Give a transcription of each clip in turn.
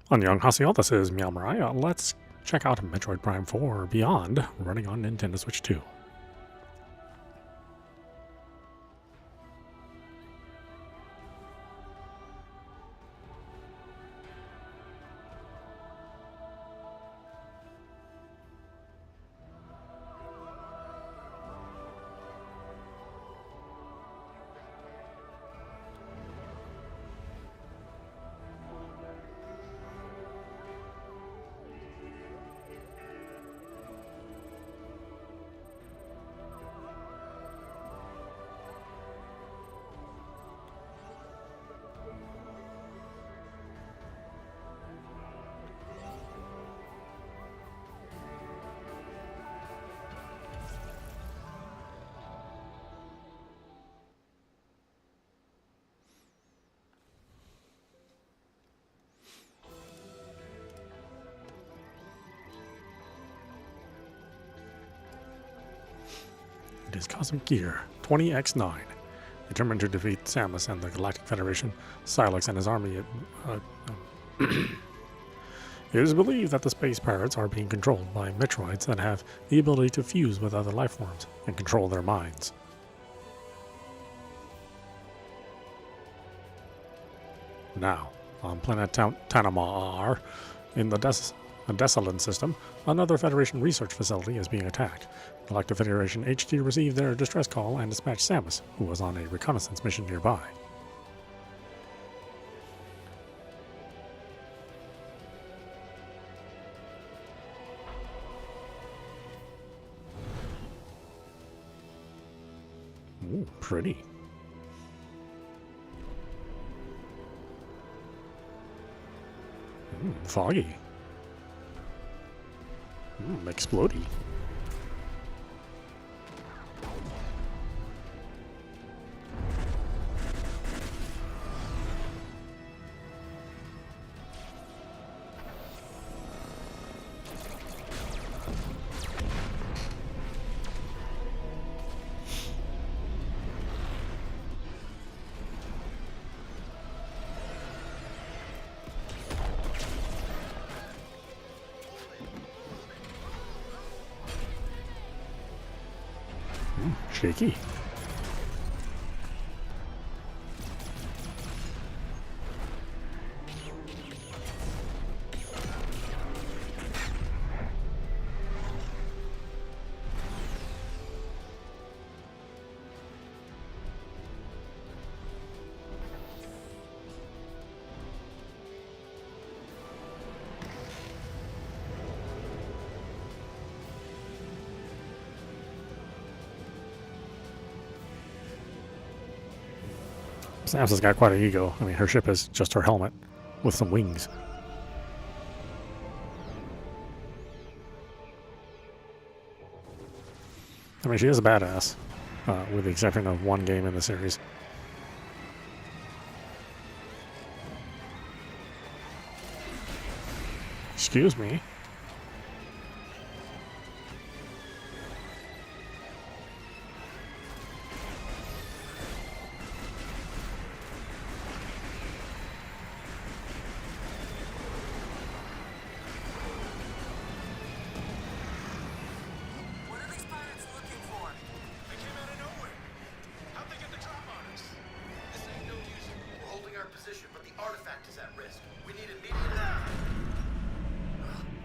Annyeonghaseyo, this is meowmurai. Let's check out Metroid Prime 4 Beyond, running on Nintendo Switch 2. It is Cosmic Gear 20X9. Determined to defeat Samus and the Galactic Federation, Silex and his army. It is believed that the space pirates are being controlled by Metroids that have the ability to fuse with other life forms and control their minds. Now, on planet Tanamar, in the Desolate system, another Federation research facility is being attacked. The Galactic Federation HQ received their distress call and dispatched Samus, who was on a reconnaissance mission nearby. Ooh, pretty. Foggy. Explodey. Shaky. Samus has got quite an ego. I mean, her ship is just her helmet with some wings. I mean, she is a badass, with the exception of one game in the series. Excuse me. But the artifact is at risk. We need immediate...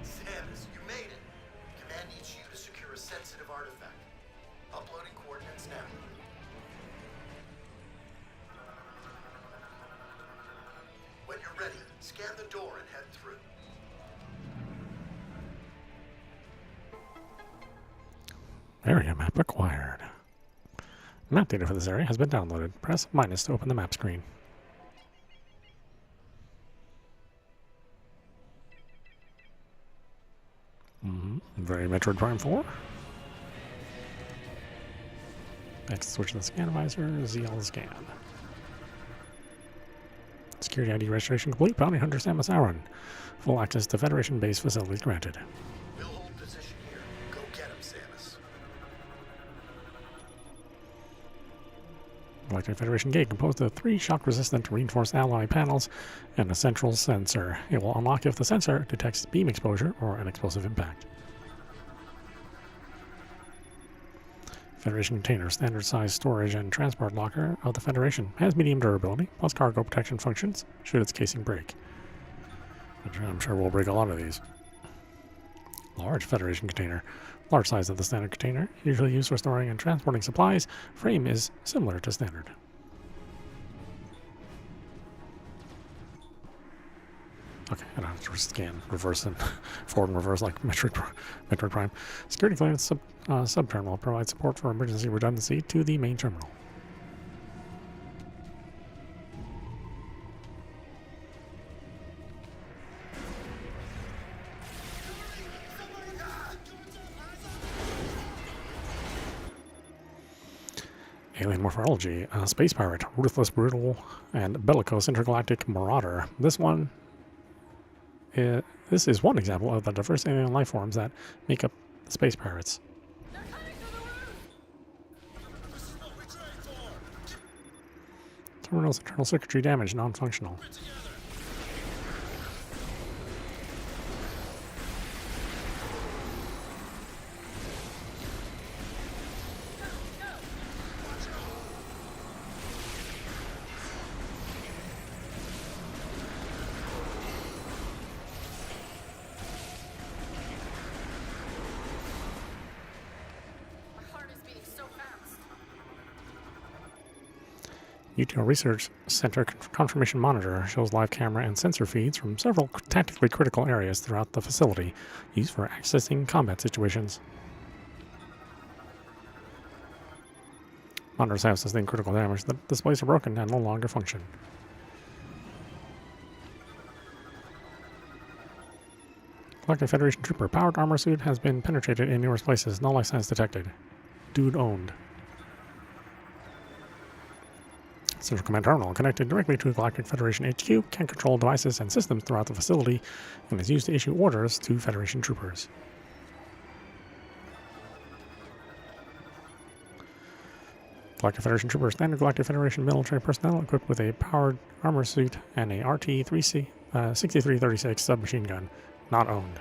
Samus, you made it. Command needs you to secure a sensitive artifact. Uploading coordinates now. When you're ready, scan the door and head through. Area map acquired. Map data for this area has been downloaded. Press minus to open the map screen. Very Metroid Prime 4. Next, switch to the scan visor, ZL scan. Security ID registration complete. Bounty Hunter Samus Aran. Full access to Federation base facilities granted. We'll hold position here. Go get him, Samus. Galactic Federation gate composed of 3 shock-resistant reinforced alloy panels and a central sensor. It will unlock if the sensor detects beam exposure or an explosive impact. Federation container, standard size storage and transport locker of the Federation. Has medium durability, plus cargo protection functions, should its casing break. I'm sure we'll break a lot of these. Large Federation container. Large size of the standard container, usually used for storing and transporting supplies. Frame is similar to standard. Okay, I don't have to scan reverse and forward and reverse like Metroid Prime. Security clearance sub-terminal provides support for emergency redundancy to the main terminal. Alien morphology, space pirate, ruthless, brutal, and bellicose intergalactic marauder. This is one example of the diverse alien life forms that make up the space pirates. Terminal's internal circuitry damage, non-functional. UTO Research Center Confirmation Monitor shows live camera and sensor feeds from several tactically critical areas throughout the facility, used for accessing combat situations. Monitors have sustained critical damage. The displays are broken and no longer function. Galactic Federation Trooper. Powered armor suit has been penetrated in numerous places. No life signs detected. Dude owned. Central Command Terminal, connected directly to Galactic Federation HQ, can control devices and systems throughout the facility and is used to issue orders to Federation troopers. Galactic Federation troopers, standard Galactic Federation military personnel equipped with a powered armor suit and a RT-6336 submachine gun, not owned.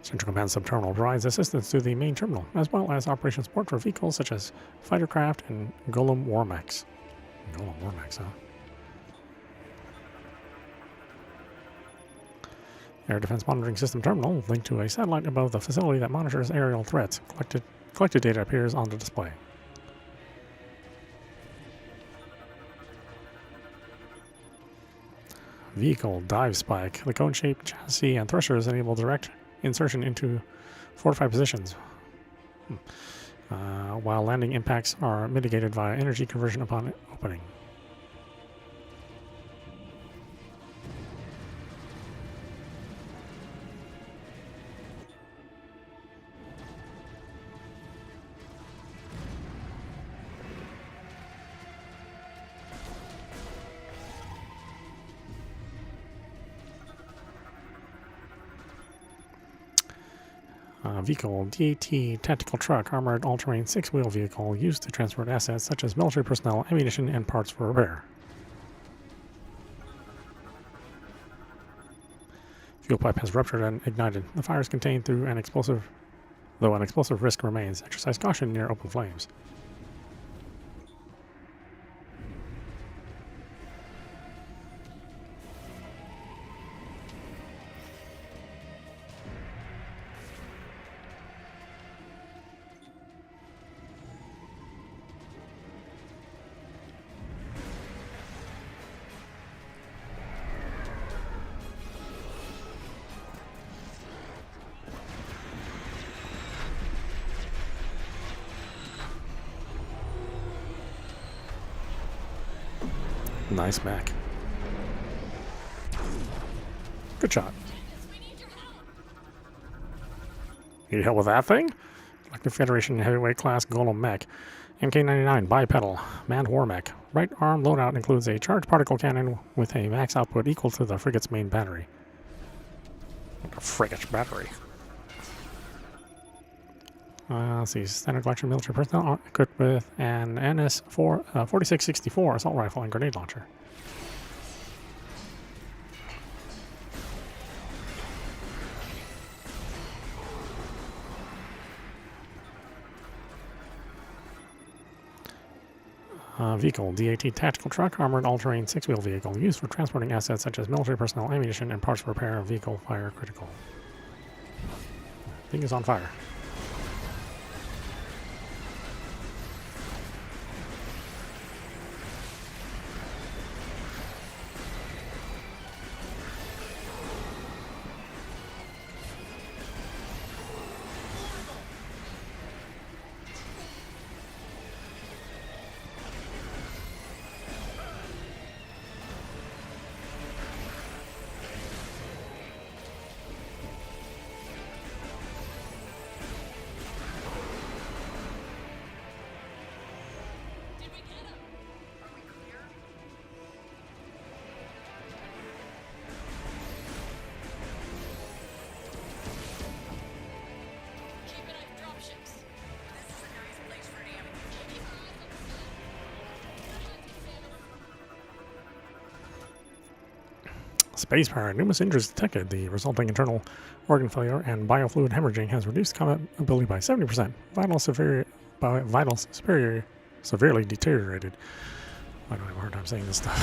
Central Command Subterminal provides assistance to the main terminal, as well as operation support for vehicles such as fightercraft and Golem Warmechs. Golem Warmechs, huh? Air Defense Monitoring System Terminal, linked to a satellite above the facility that monitors aerial threats. Collected data appears on the display. Vehicle Dive Spike. The cone-shaped chassis and thrusters enable direct insertion into fortified positions, while landing impacts are mitigated via energy conversion upon opening. Vehicle DAT Tactical Truck, armored all-terrain 6-wheel vehicle used to transport assets such as military personnel, ammunition, and parts for repair. Fuel pipe has ruptured and ignited. The fire is contained through an explosive, though an explosive risk remains. Exercise caution near open flames. Nice mech. Good shot. Need help with that thing? Like the Federation heavyweight class Golem mech. MK-99 bipedal manned war mech. Right arm loadout includes a charged particle cannon with a max output equal to the frigate's main battery. A frigate's battery. Let's see, standard collection military personnel equipped with an NS4 4664 assault rifle and grenade launcher. Vehicle, DAT tactical truck, armored all-terrain 6-wheel vehicle, used for transporting assets such as military personnel, ammunition, and parts for repair of vehicle fire critical. Thing is on fire. Space power. Numerous injuries detected. The resulting internal organ failure and biofluid hemorrhaging has reduced combat ability by 70%. Vital severely deteriorated. Why do I have a hard time saying this stuff?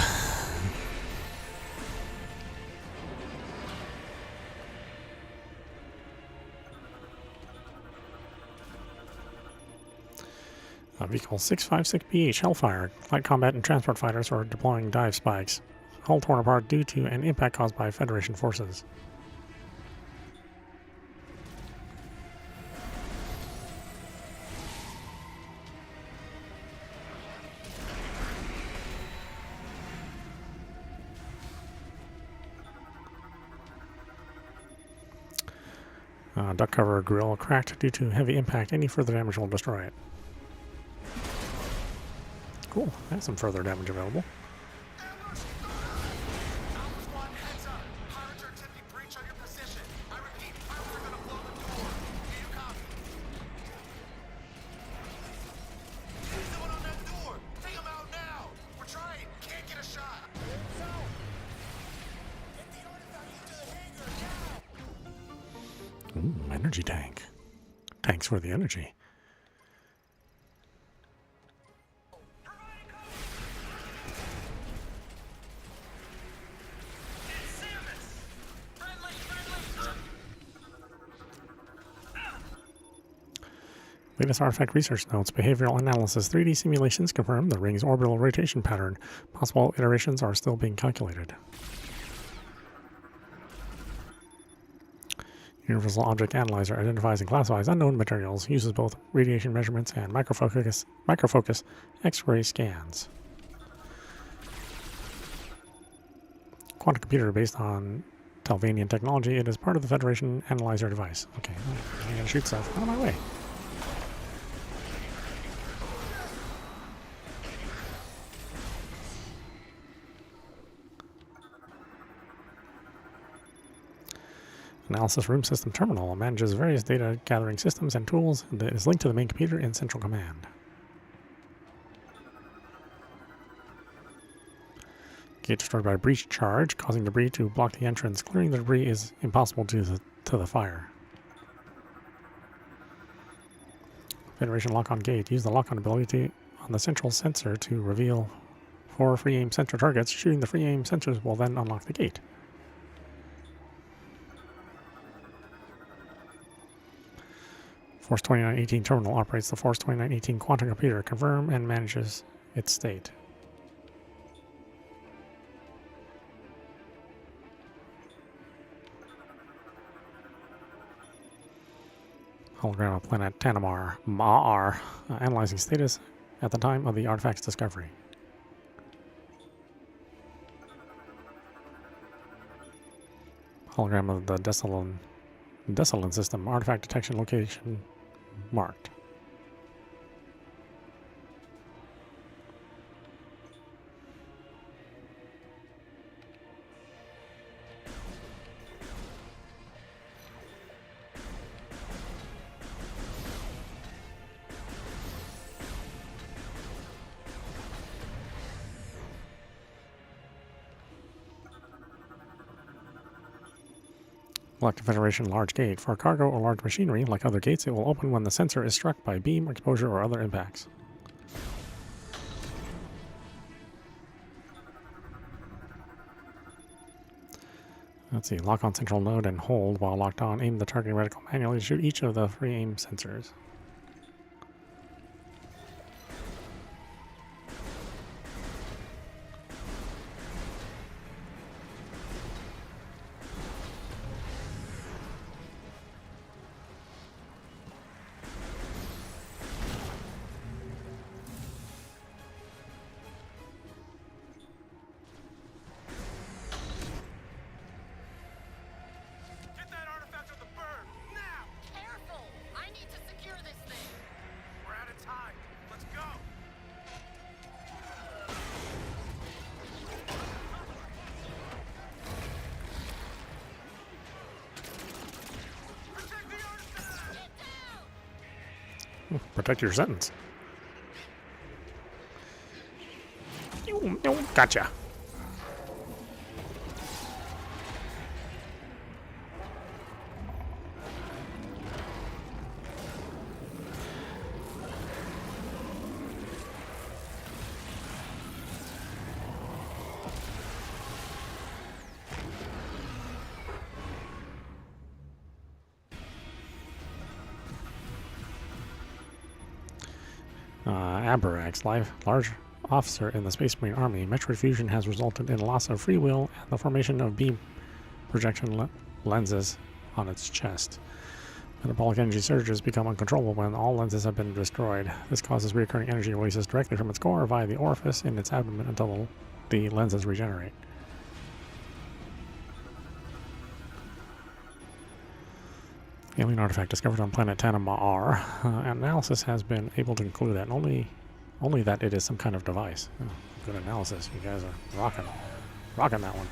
Vehicle 656BH Hellfire. Light combat and transport fighters are deploying dive spikes. Hull torn apart due to an impact caused by Federation forces. Duck cover grill cracked due to heavy impact. Any further damage will destroy it. Cool, that's some further damage available. Ooh, energy tank. Tanks for the energy. Latest artifact research notes. Behavioral analysis. 3D simulations confirm the ring's orbital rotation pattern. Possible iterations are still being calculated. Universal Object Analyzer identifies and classifies unknown materials. Uses both radiation measurements and microfocus X-ray scans. Quantum computer based on Talvanian technology. It is part of the Federation Analyzer device. Okay, I'm gonna shoot stuff out of my way. Analysis Room System Terminal manages various data gathering systems and tools that is linked to the main computer in Central Command. Gate destroyed by breach charge, causing debris to block the entrance. Clearing the debris is impossible due to the fire. Federation lock-on gate. Use the lock-on ability on the central sensor to reveal 4 free aim sensor targets. Shooting the free aim sensors will then unlock the gate. Force 2918 terminal operates the Force 2918 quantum computer. Confirm and manages its state. Hologram of planet Tanamar, Ma'ar, analyzing status at the time of the artifact's discovery. Hologram of the Desolin system, artifact detection location marked. Galactic Federation large gate. For cargo or large machinery, like other gates, it will open when the sensor is struck by beam, exposure, or other impacts. Let's see. Lock on central node and hold while locked on. Aim the targeting reticle manually to shoot each of the 3 aim sensors. Get that artifact on the bird! Now! Careful! I need to secure this thing! We're out of time. Let's go! Protect the artifact! Get down! Protect your sentence. Gotcha. Aberax, large officer in the Space Marine Army. Metroid fusion has resulted in loss of free will and the formation of beam projection lenses on its chest. Metabolic energy surges become uncontrollable when all lenses have been destroyed. This causes recurring energy releases directly from its core via the orifice in its abdomen until the lenses regenerate. Alien artifact discovered on planet Tanamar. Analysis has been able to conclude that only that it is some kind of device. Oh, good analysis. You guys are rocking that one.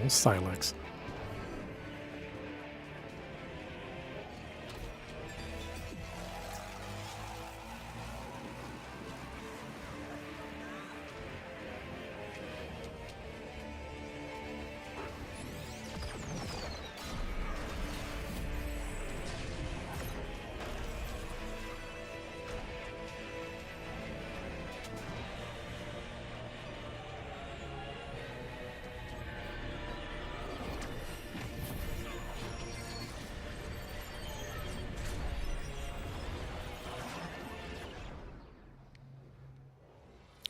Silex.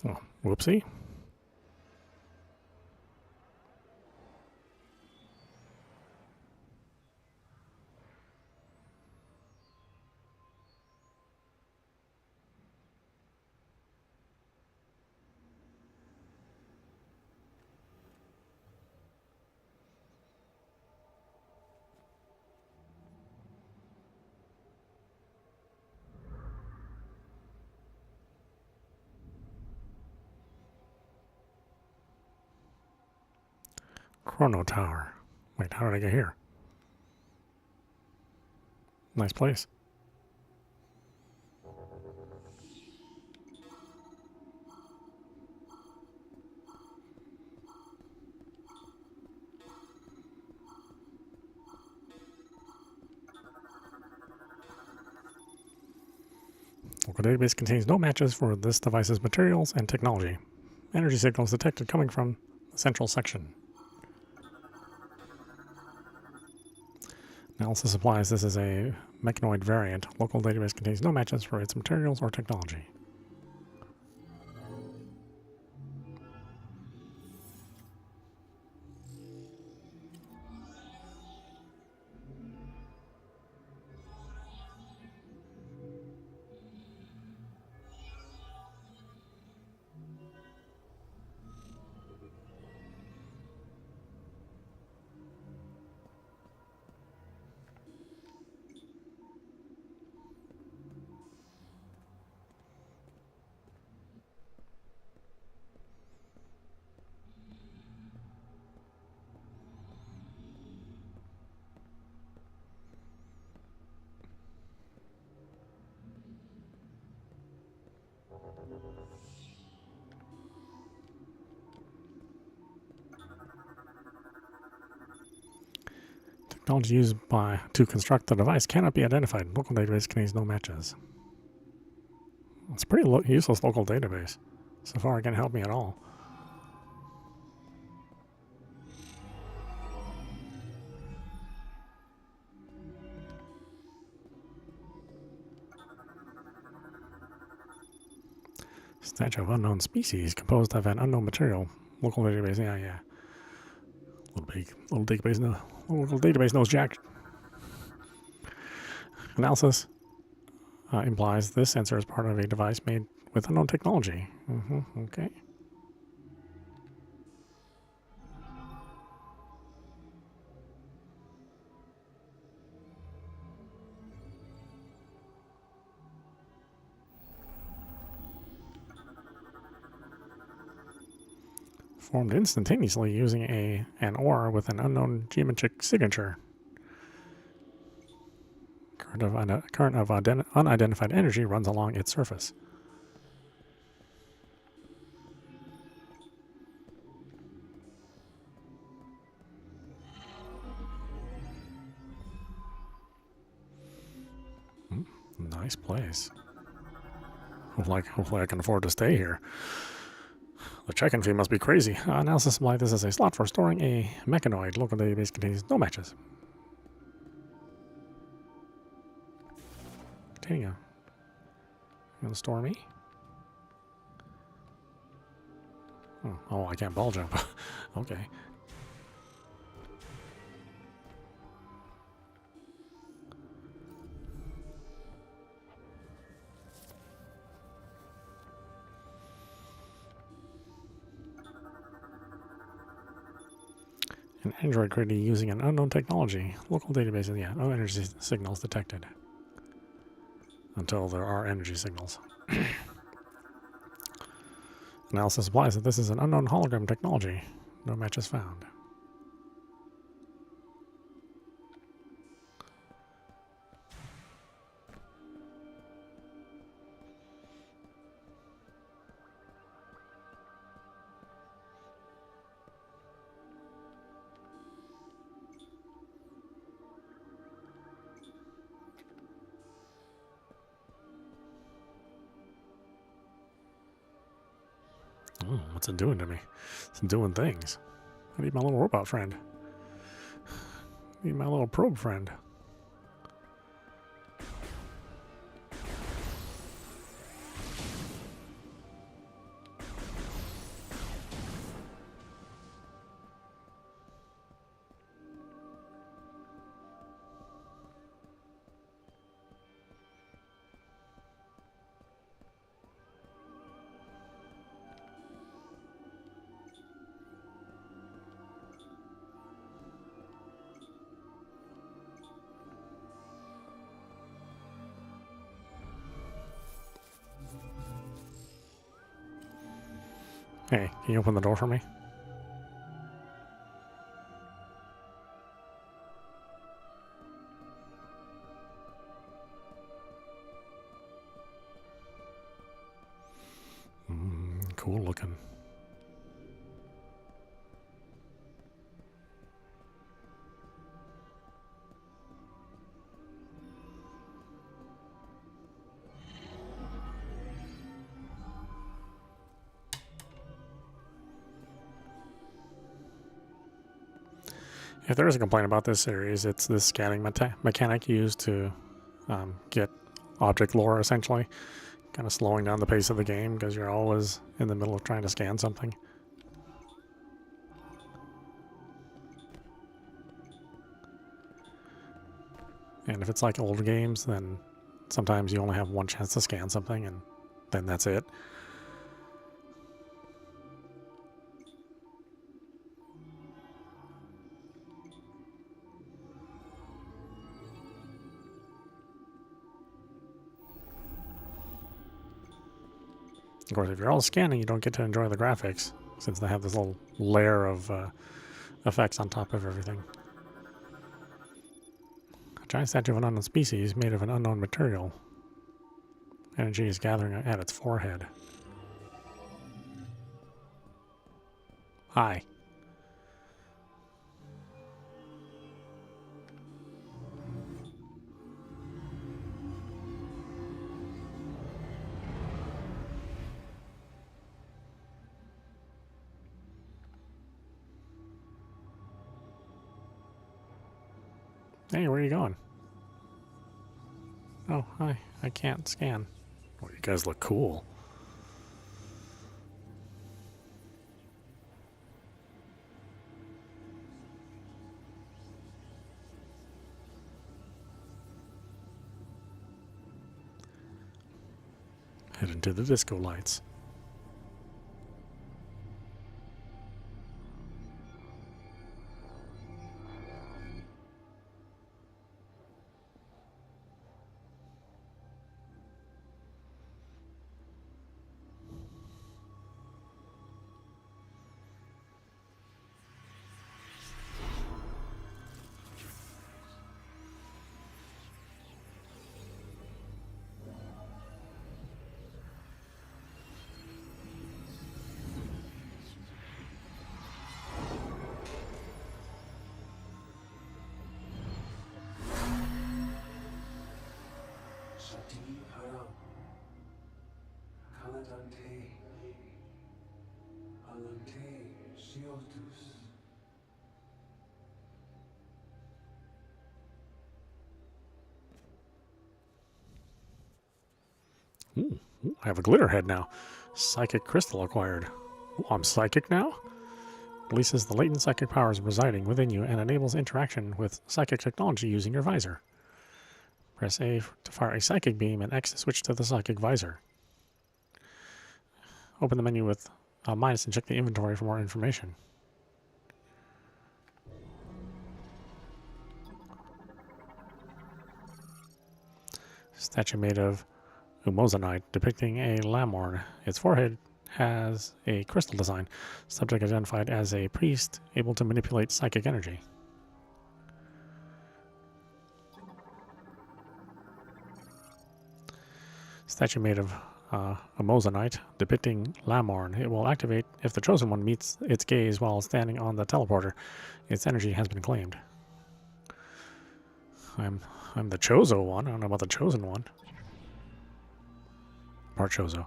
Oh, whoopsie. Chrono Tower. Wait, how did I get here? Nice place. Local database contains no matches for this device's materials and technology. Energy signals detected coming from the central section. Analysis implies this is a mechanoid variant. Local database contains no matches for its materials or technology. Technology used to construct the device cannot be identified. Local database contains no matches. It's a pretty useless local database. So far, it can't help me at all. Statue of unknown species composed of an unknown material. Local database, yeah. Little database knows jack. Analysis implies this sensor is part of a device made with unknown technology. Okay. Formed instantaneously using an ore with an unknown geometric signature. Current of unidentified energy runs along its surface. Nice place. Hopefully I can afford to stay here. The check-in fee must be crazy. Analysis implies this is a slot for storing a mechanoid. Local database contains no matches. Containing a... You gonna store me? Oh, I can't ball jump. Okay. An android created using an unknown technology. Local databases, yeah, no energy signals detected. Until there are energy signals. Analysis implies that this is an unknown hologram technology. No matches found. What's it doing to me? It's doing things. I need my little robot friend. I need my little probe friend. Hey, can you open the door for me? Cool looking. If there is a complaint about this series, it's this scanning mechanic used to get object lore, essentially. Kind of slowing down the pace of the game because you're always in the middle of trying to scan something. And if it's like old games, then sometimes you only have one chance to scan something, and then that's it. Of course, if you're all scanning, you don't get to enjoy the graphics, since they have this little layer of effects on top of everything. A giant statue of an unknown species made of an unknown material. Energy is gathering at its forehead. Hi. Hey, where are you going? Oh, hi. I can't scan. Well, you guys look cool. Head into the disco lights. Ooh, I have a glitter head now. Psychic crystal acquired. Ooh, I'm psychic now? Releases the latent psychic powers residing within you and enables interaction with psychic technology using your visor. Press A to fire a psychic beam and X to switch to the psychic visor. Open the menu with minus and check the inventory for more information. Statue made of Umozanite depicting a lamorn. Its forehead has a crystal design. Subject identified as a priest able to manipulate psychic energy. Statue made of Umozanite depicting lamorn. It will activate if the chosen one meets its gaze while standing on the teleporter. Its energy has been claimed. I'm the Chozo one. I don't know about the chosen one. Part Chozo.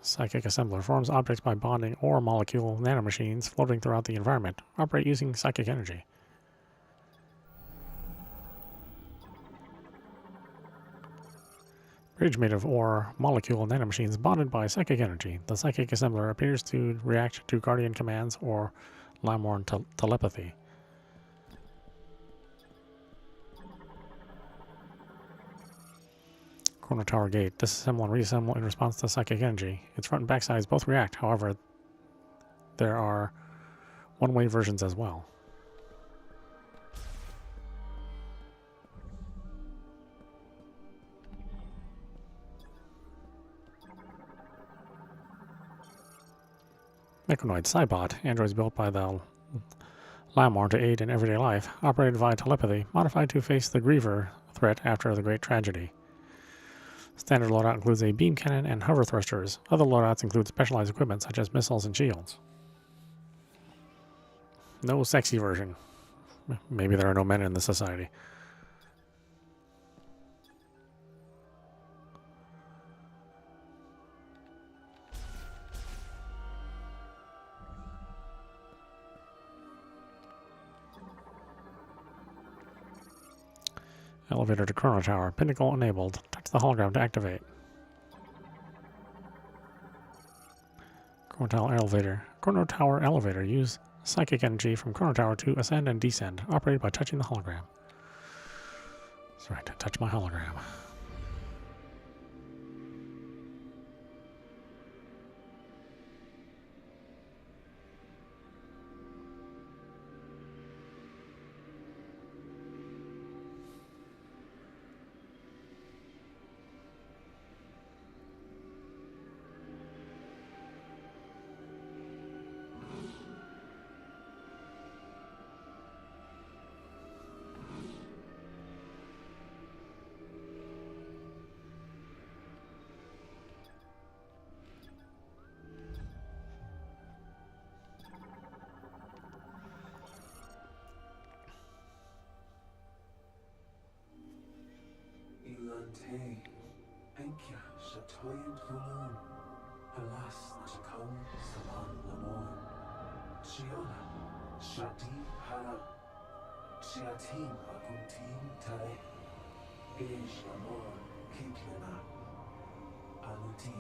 Psychic assembler forms objects by bonding or molecule nanomachines floating throughout the environment. Operate using psychic energy. Bridge made of ore molecule nanomachines bonded by psychic energy. The psychic assembler appears to react to guardian commands or Lamorn telepathy. Corner tower gate. Disassemble and reassemble in response to psychic energy. Its front and back sides both react, however, there are one-way versions as well. Metroid Cybot. Androids built by the Lamor to aid in everyday life, operated via telepathy, modified to face the Griever threat after the Great Tragedy. Standard loadout includes a beam cannon and hover thrusters. Other loadouts include specialized equipment such as missiles and shields. No sexy version. Maybe there are no men in the society. Elevator to Chrono Tower. Pinnacle enabled. Touch the hologram to activate. Chrono Tower elevator. Use psychic energy from Chrono Tower to ascend and descend. Operated by touching the hologram. That's right, touch my hologram. Ilante, Enkia, Shatoyan Fulun, Alas, Nachakon, Saban Lamor, Shiola, Shati Hara, Shiatim Akuntim Tare, Ish Lamor, Kitlina, Aluti,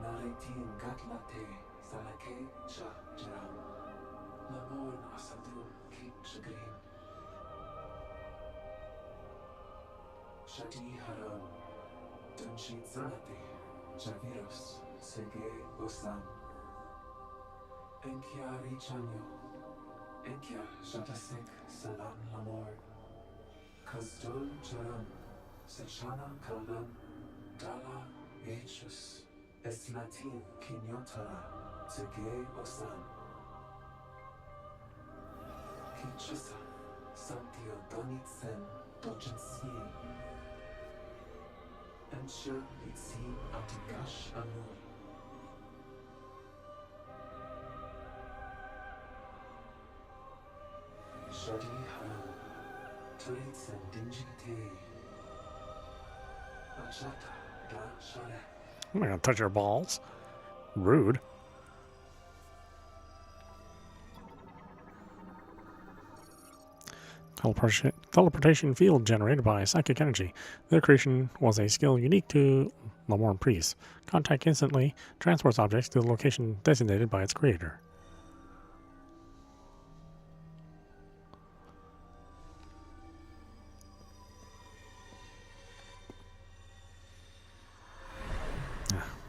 Naritim Gatlate, Salake, Shajram, Lamor Asadu, Kit Shagrin. Shati Haro, Dunshi Zanate, Javirus, Sege Osam, Enkiari Chanyo, Enkia Shatasek, Salam Lamor, Kazdol Charam, Sechana Kalam, Dala Yechus, Eslatin Kinyotara, Sege Osam, Kinchasa, Santio Donitsen, Dojensi. Ensha Litsi Atikash Amur. Shadi Haram, Turits and Dinjite. Achata Da Shale. I'm not gonna touch your balls. Rude. Teleportation field generated by psychic energy. Their creation was a skill unique to Lamorn priests. Contact instantly transports objects to the location designated by its creator.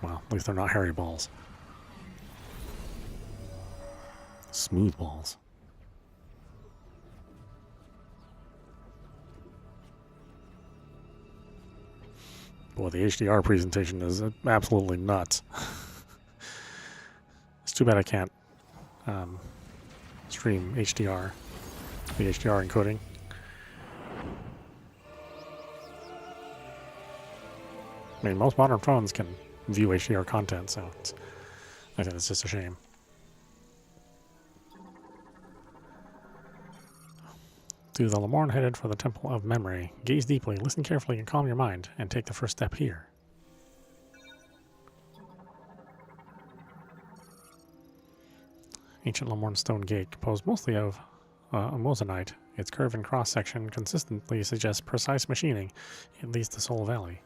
Well, at least they're not hairy balls. Smooth balls. Boy, the HDR presentation is absolutely nuts. It's too bad I can't stream HDR, the HDR encoding. I mean, most modern phones can view HDR content, so I think it's just a shame. To the Lamorn headed for the Temple of Memory. Gaze deeply, listen carefully, and calm your mind, and take the first step here. Ancient Lemorn stone gate, composed mostly of moissanite. Its curve and cross-section consistently suggests precise machining. It leads to Soul Valley.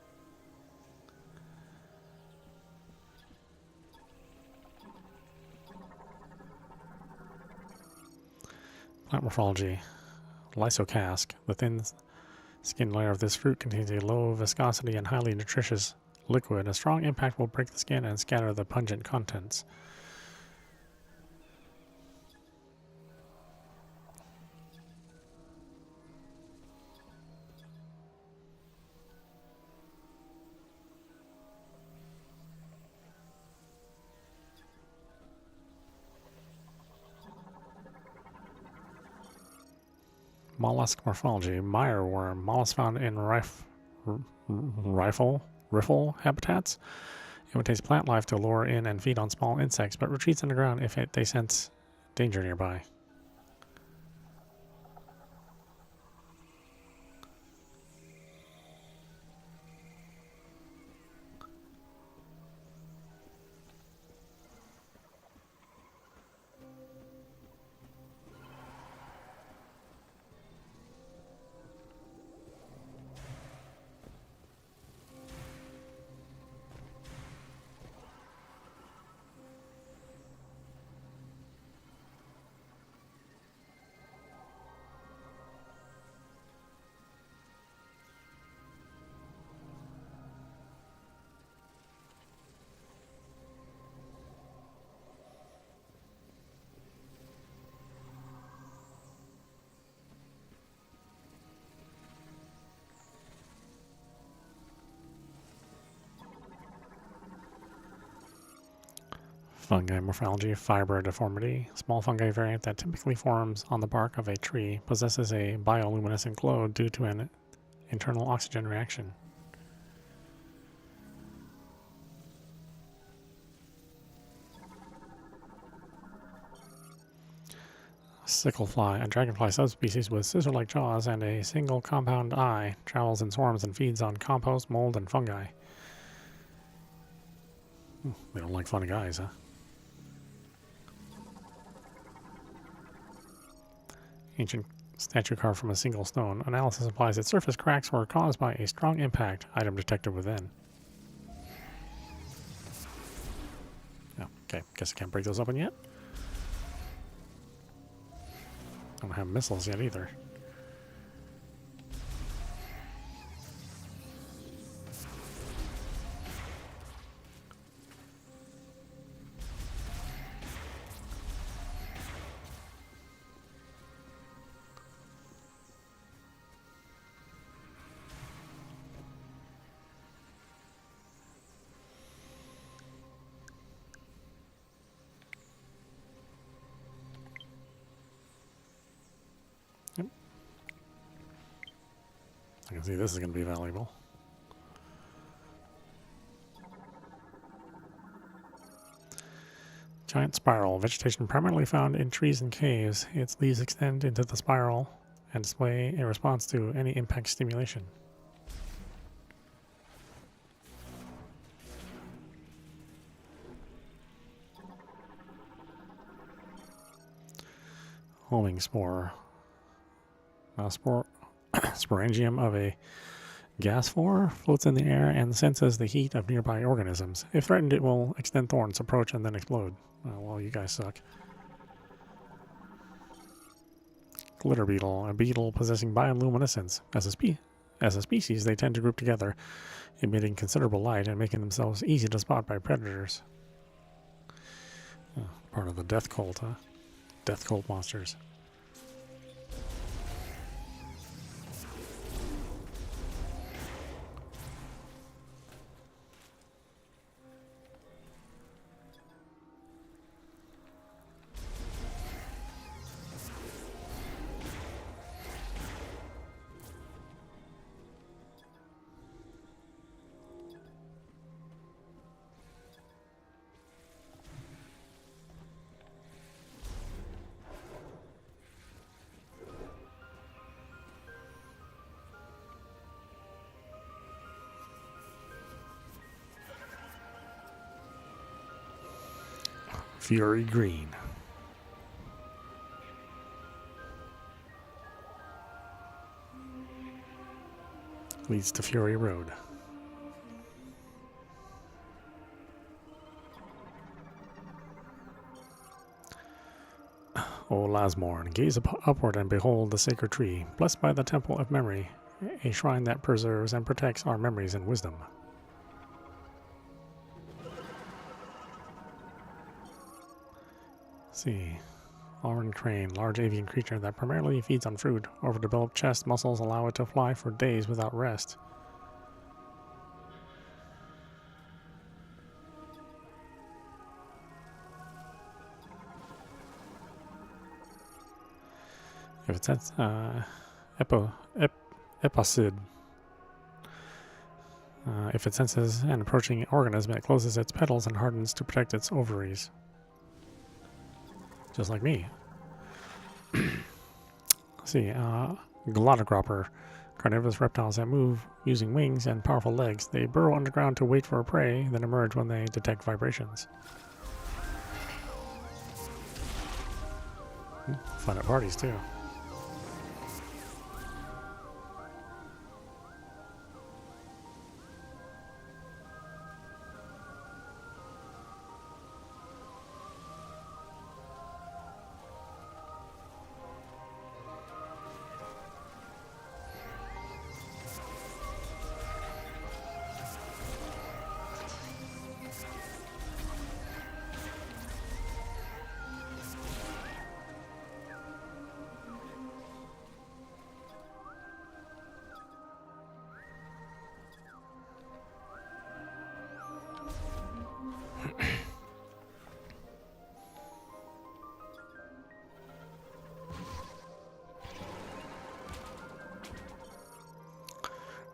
Plant morphology. Lysocask. The thin skin layer of this fruit contains a low viscosity and highly nutritious liquid. A strong impact will break the skin and scatter the pungent contents. Mollusk morphology. Mireworm. Mollusk found in riffle habitats. Imitates plant life to lure in and feed on small insects, but retreats underground if they sense danger nearby. Fungi morphology. Fiber deformity. Small fungi variant that typically forms on the bark of a tree possesses a bioluminescent glow due to an internal oxygen reaction. Sicklefly, a dragonfly subspecies with scissor-like jaws and a single compound eye, travels in swarms and feeds on compost, mold, and fungi. They don't like funny guys, huh? Ancient statue carved from a single stone. Analysis implies that surface cracks were caused by a strong impact. Item detected within. Oh, okay, guess I can't break those open yet. I don't have missiles yet either. I can see this is going to be valuable. Giant spiral. Vegetation primarily found in trees and caves. Its leaves extend into the spiral and display a response to any impact stimulation. Homing spore. Sporangium of a gas spore floats in the air and senses the heat of nearby organisms. If threatened, it will extend thorns, approach, and then explode. Well, you guys suck. Glitter beetle, a beetle possessing bioluminescence. As a species, they tend to group together, emitting considerable light and making themselves easy to spot by predators. Part of the death cult, huh? Death cult monsters. Fury green. leads to Fury Road. O Lasmorn, gaze upward and behold the sacred tree, blessed by the Temple of Memory, a shrine that preserves and protects our memories and wisdom. See. Auron crane, large avian creature that primarily feeds on fruit. Overdeveloped chest muscles allow it to fly for days without rest. If it says epicid. If it senses an approaching organism, it closes its petals and hardens to protect its ovaries. Just like me. Let's see, Glottogropper. Carnivorous reptiles that move using wings and powerful legs. They burrow underground to wait for a prey, then emerge when they detect vibrations. Fun at parties, too.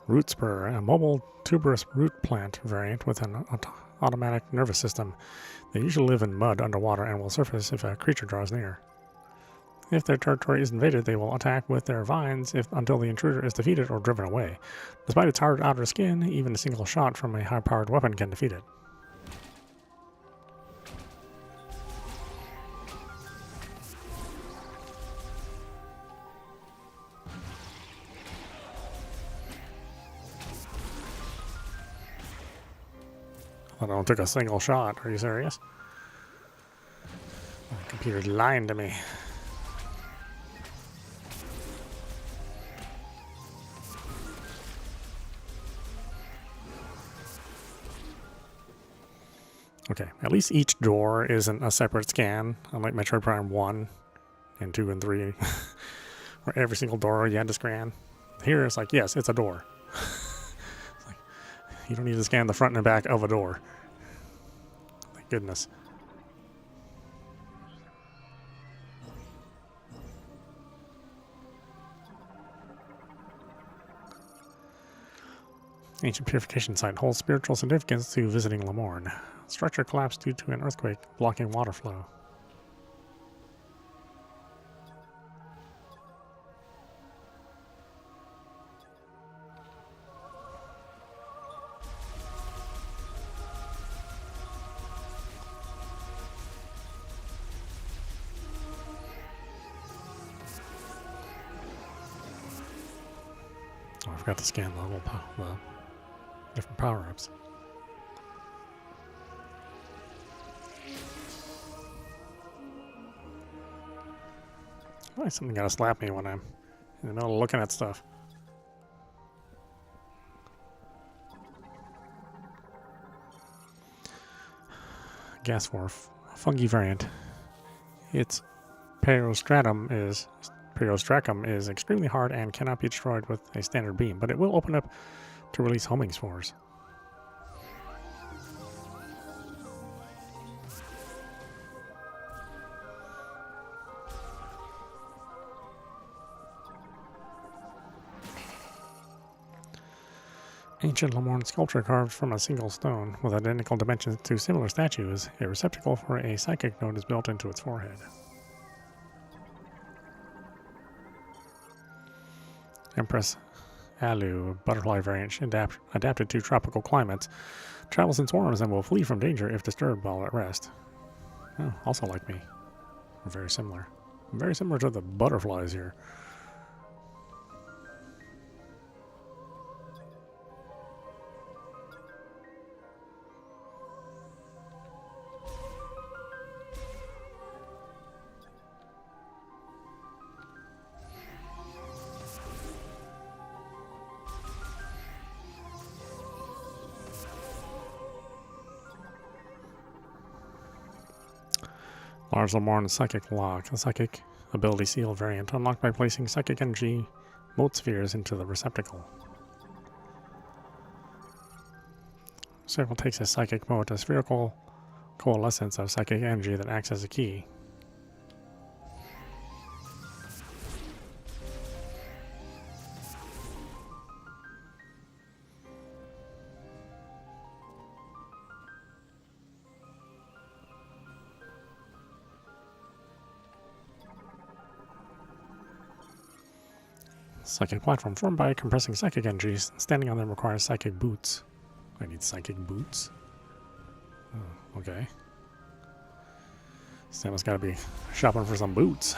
Root Spur, a mobile tuberous root plant variant with an automatic nervous system. They usually live in mud underwater and will surface if a creature draws near. If their territory is invaded, they will attack with their vines until the intruder is defeated or driven away. Despite its hard outer skin, even a single shot from a high-powered weapon can defeat it. I don't took a single shot. Are you serious? My computer's lying to me. Okay, at least each door isn't a separate scan, unlike Metroid Prime 1 and 2 and 3, where every single door you had to scan. Here it's like, yes, it's a door. It's like, you don't need to scan the front and back of a door. Thank goodness. Ancient purification site holds spiritual significance to visiting Lamorne. Structure collapsed due to an earthquake, blocking water flow. Oh, I forgot to scan the different power-ups. Why something gotta slap me when I'm in the middle of looking at stuff? Gas Wharf, fungi variant. Its periostracum is extremely hard and cannot be destroyed with a standard beam, but it will open up to release homing spores. Ancient Lamorne sculpture carved from a single stone with identical dimensions to similar statues. A receptacle for a psychic node is built into its forehead. Empress Alu, butterfly variant adapted to tropical climates, travels in swarms and will flee from danger if disturbed while at rest. Oh, also like me. We're very similar. Very similar to the butterflies here. Large Lamorne Psychic Lock. A psychic ability seal variant unlocked by placing psychic energy mote spheres into the receptacle. Circle takes a psychic mote, a spherical coalescence of psychic energy that acts as a key. Psychic platform formed by compressing psychic energies. Standing on them requires psychic boots. I need psychic boots? Oh, okay. Samus gotta be shopping for some boots.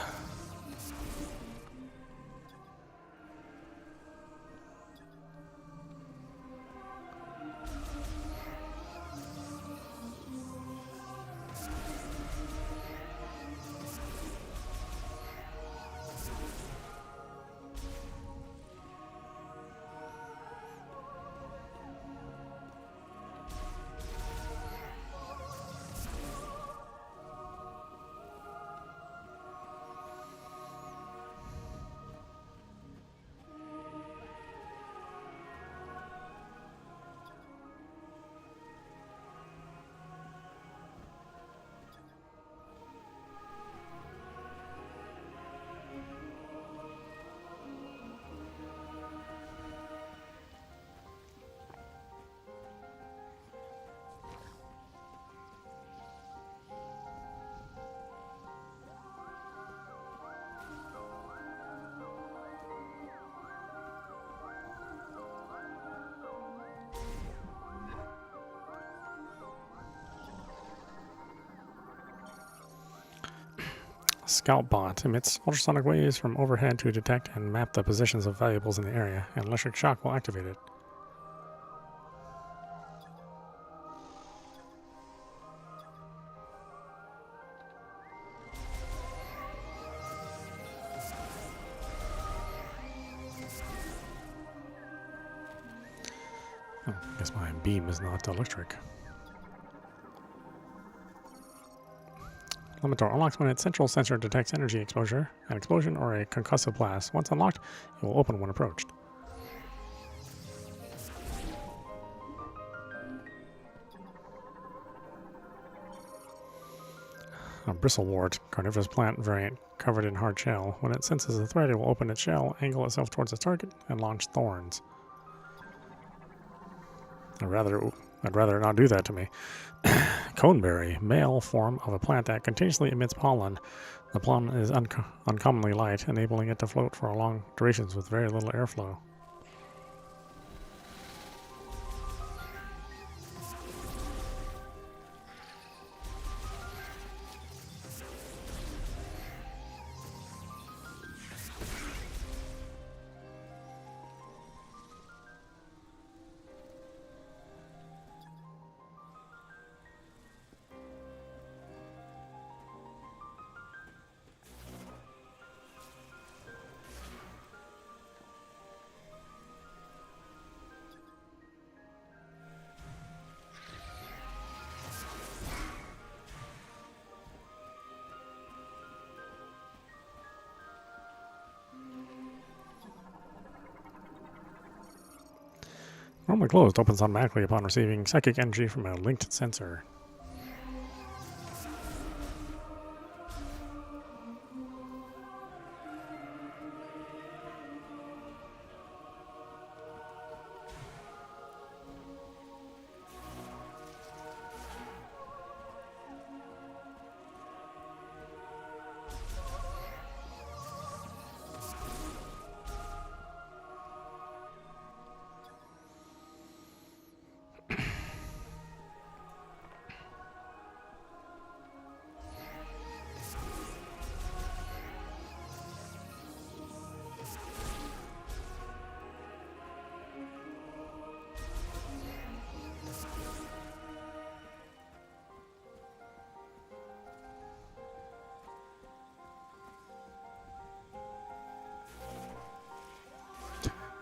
Scout bot emits ultrasonic waves from overhead to detect and map the positions of valuables in the area, and electric shock will activate it. Oh, I guess my beam is not electric. Limiter unlocks when its central sensor detects energy exposure, an explosion, or a concussive blast. Once unlocked, it will open when approached. A bristlewort, carnivorous plant variant covered in hard shell. When it senses a threat, it will open its shell, angle itself towards its target, and launch thorns. I'd rather not do that to me. Coneberry, male form of a plant that continuously emits pollen. The pollen is uncommonly light, enabling it to float for long durations with very little airflow. Normally closed, opens automatically upon receiving psychic energy from a linked sensor.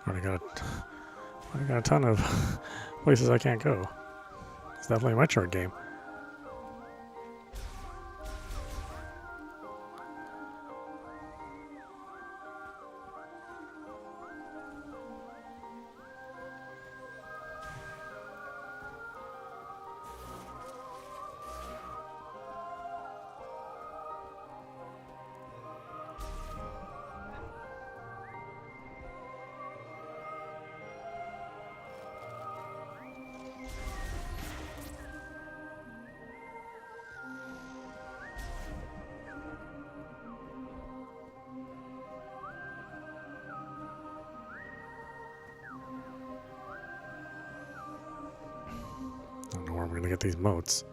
Already got a ton of places I can't go. It's definitely a Metroid game. we're gonna get these moats.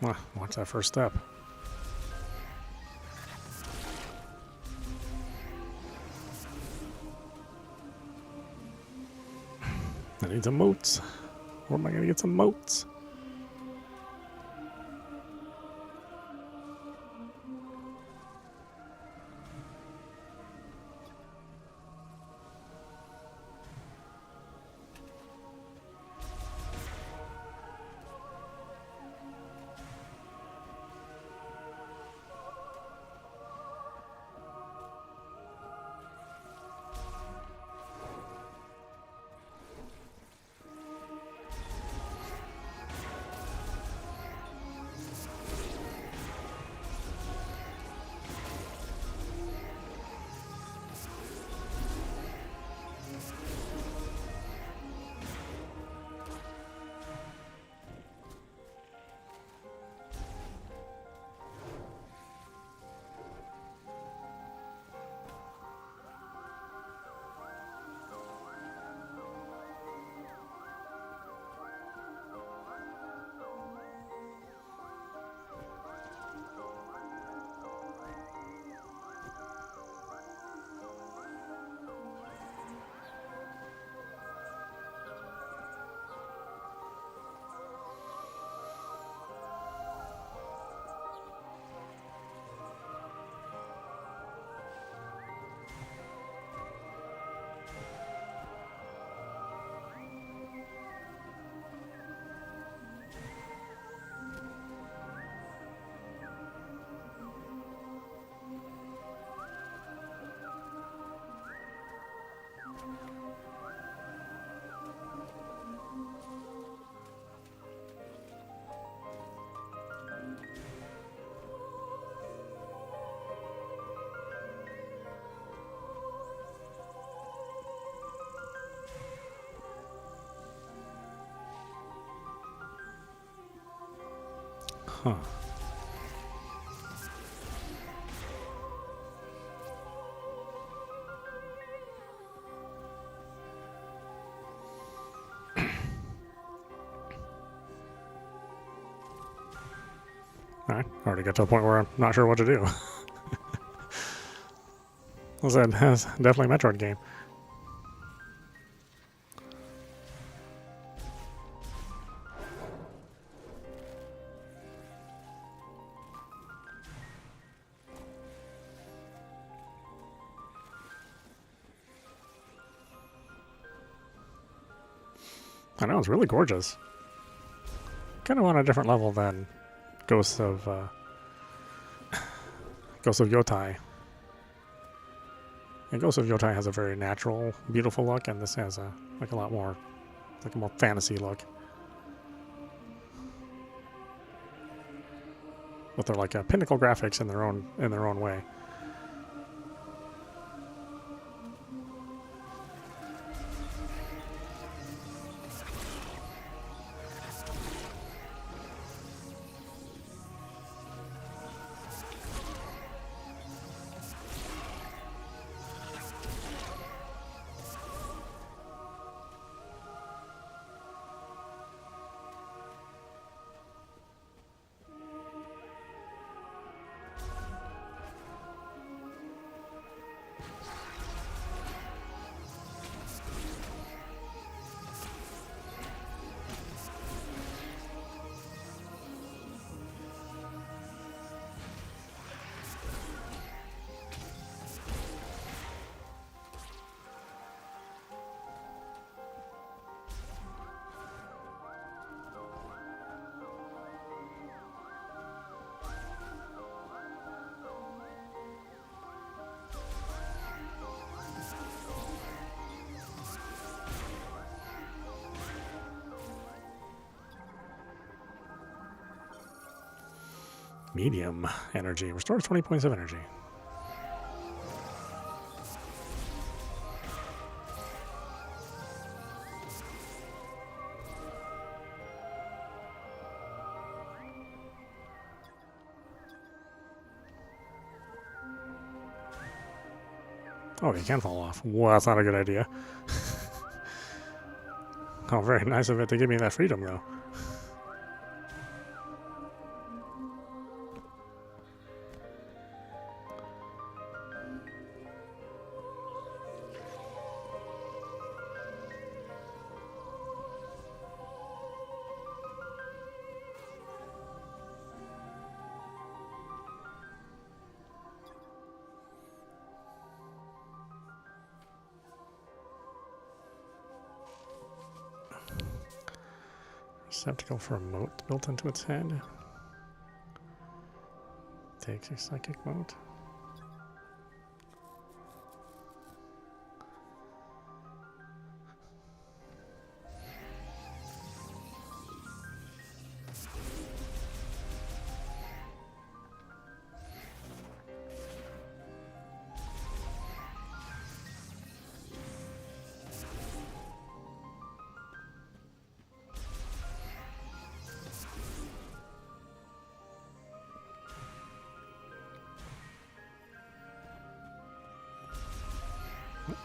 Well, watch that first step. I need some moats. Where am I gonna get some moats? Huh. Alright, already got to a point where I'm not sure what to do. Well, that's definitely a Metroid game. I know, it's really gorgeous. Kind of on a different level than Ghosts of Yotai. And Ghost of Yotai has a very natural, beautiful look, and this has a lot more, like a more fantasy look. But they're like pinnacle graphics in their own way. Medium energy. Restores 20 points of energy. Oh, you can fall off. Well, that's not a good idea. Oh, very nice of it to give me that freedom, though. Receptacle for a moat built into its head. Takes a psychic moat.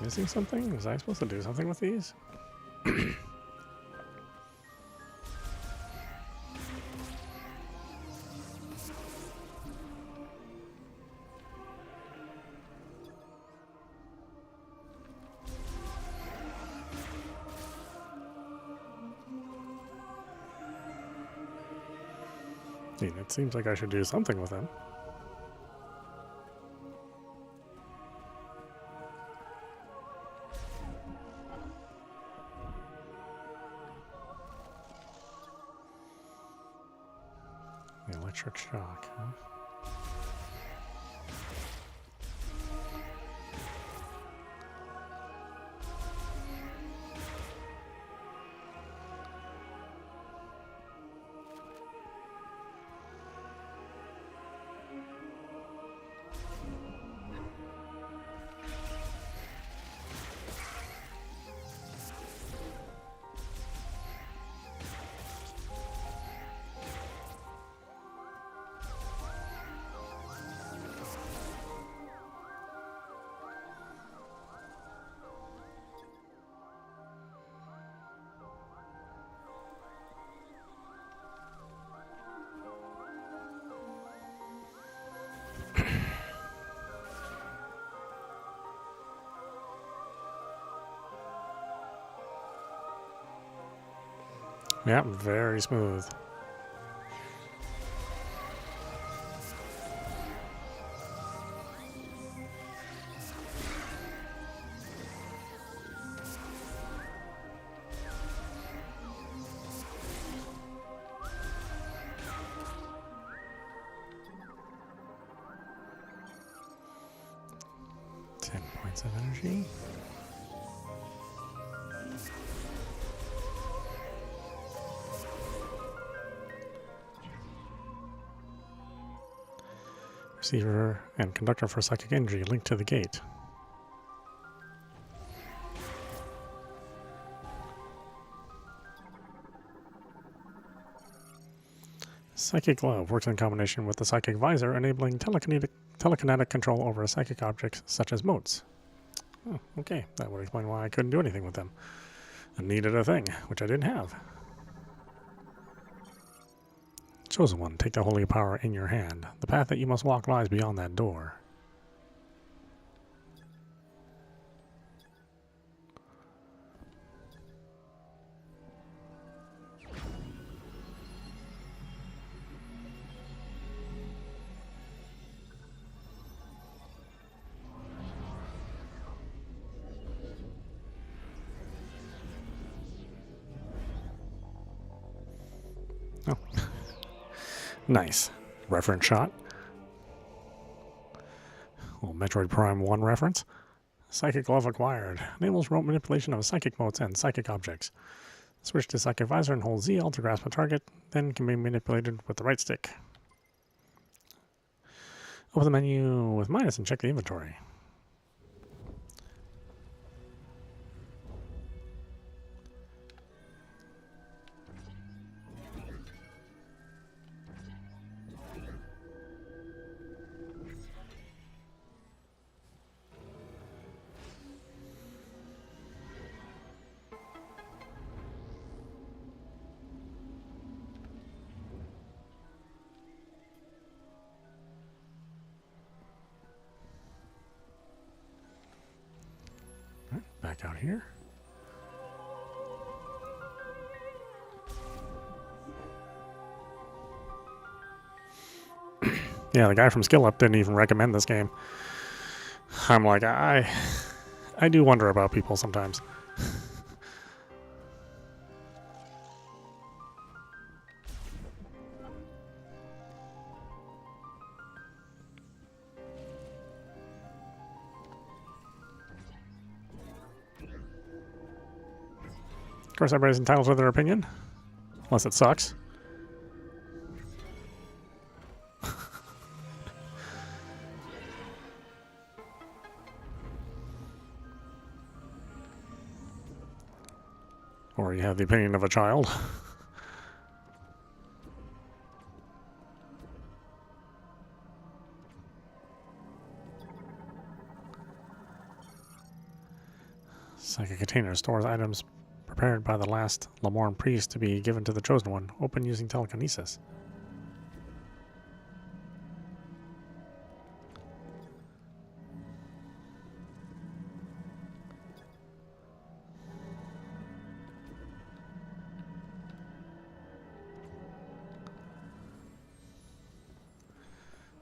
Missing something? Was I supposed to do something with these? It seems like I should do something with them. The electric shock, huh? Yeah, very smooth. Ten points of energy. Receiver and conductor for psychic energy linked to the gate. Psychic glove works in combination with the psychic visor, enabling telekinetic control over psychic objects such as motes. Oh, okay, that would explain why I couldn't do anything with them. I needed a thing, which I didn't have. Chosen one, take the holy power in your hand. The path that you must walk lies beyond that door. Oh. Nice. Reference shot. Little Metroid Prime 1 reference. Psychic glove acquired. Enables remote manipulation of psychic motes and psychic objects. Switch to psychic visor and hold ZL to grasp a target, then can be manipulated with the right stick. Open the menu with minus and check the inventory. Back out here. Yeah, the guy from Skill Up didn't even recommend this game. I'm like, I do wonder about people sometimes. Of course, everybody's entitled to their opinion, unless it sucks. Or you have the opinion of a child. Psychic container stores items prepared by the last Lamorne priest to be given to the chosen one. Open using telekinesis.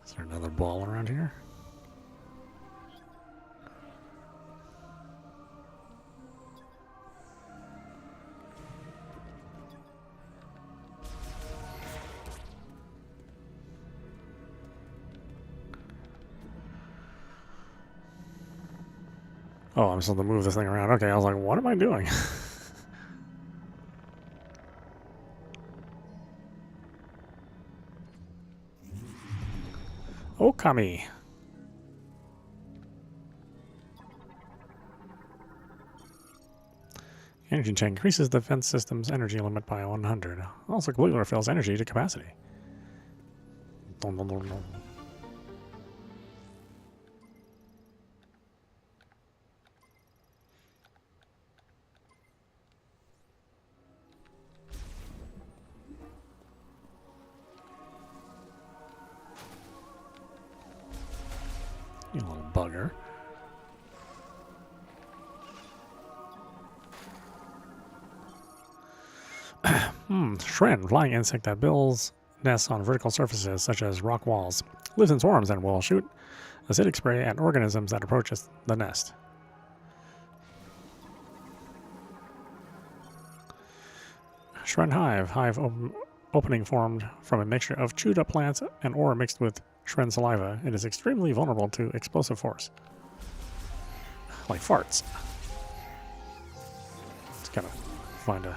Is there another ball around here? Oh, I'm supposed to move this thing around. Okay, I was like, what am I doing? Okami. Energy tank increases the defense system's energy limit by 100. Also completely refills energy to capacity. Dun, dun, dun, dun. You little bugger. Shren, flying insect that builds nests on vertical surfaces such as rock walls. Lives in swarms and will shoot acidic spray at organisms that approach the nest. Shren hive. Opening formed from a mixture of chewed up plants and ore mixed with Shren saliva. It is extremely vulnerable to explosive force. Like farts. Just gotta find a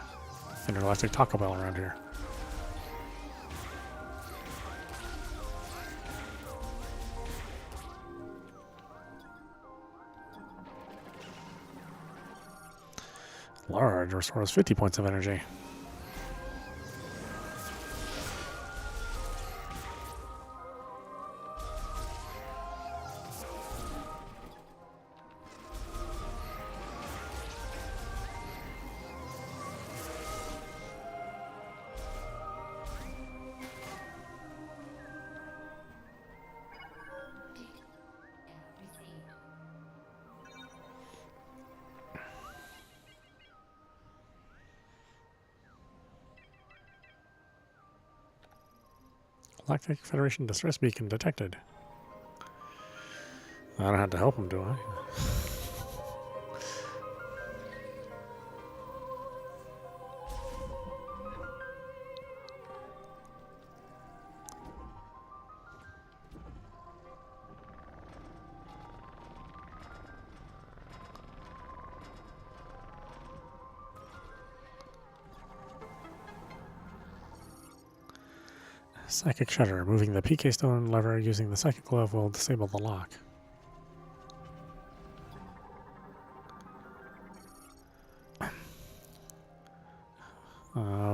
intergalactic Taco Bell around here. Large restores 50 points of energy. Galactic Federation distress beacon detected. I don't have to help him, do I? Psychic Shutter. Moving the PK Stone lever using the Psychic Glove will disable the lock.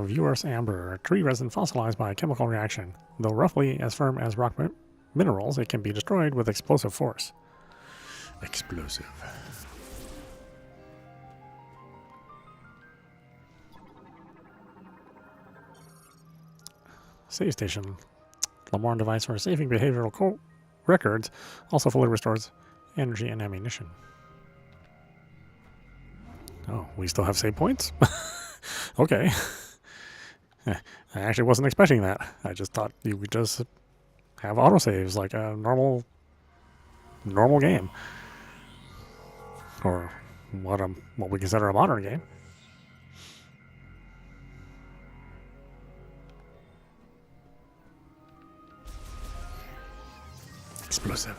Viewers Amber. Tree resin fossilized by a chemical reaction. Though roughly as firm as rock minerals, it can be destroyed with explosive force. Explosive. Save station. Lamorne device for saving behavioral records also fully restores energy and ammunition. Oh, we still have save points? Okay. I actually wasn't expecting that. I just thought you would just have autosaves like a normal game. Or what we consider a modern game. Explosive.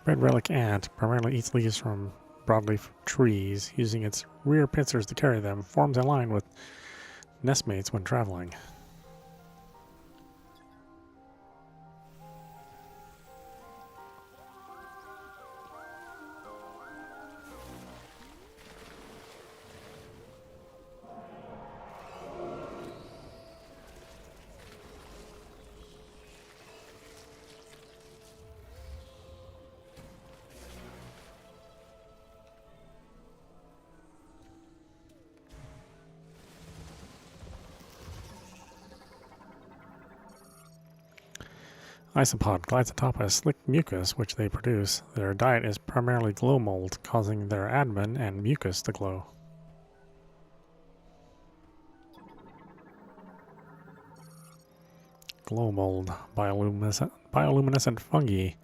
Red relic ant primarily eats leaves from broadleaf trees, using its rear pincers to carry them, forms a line with nestmates when traveling. Isopod glides atop a slick mucus which they produce. Their diet is primarily glow mold, causing their abdomen and mucus to glow. Glow mold, bioluminescent fungi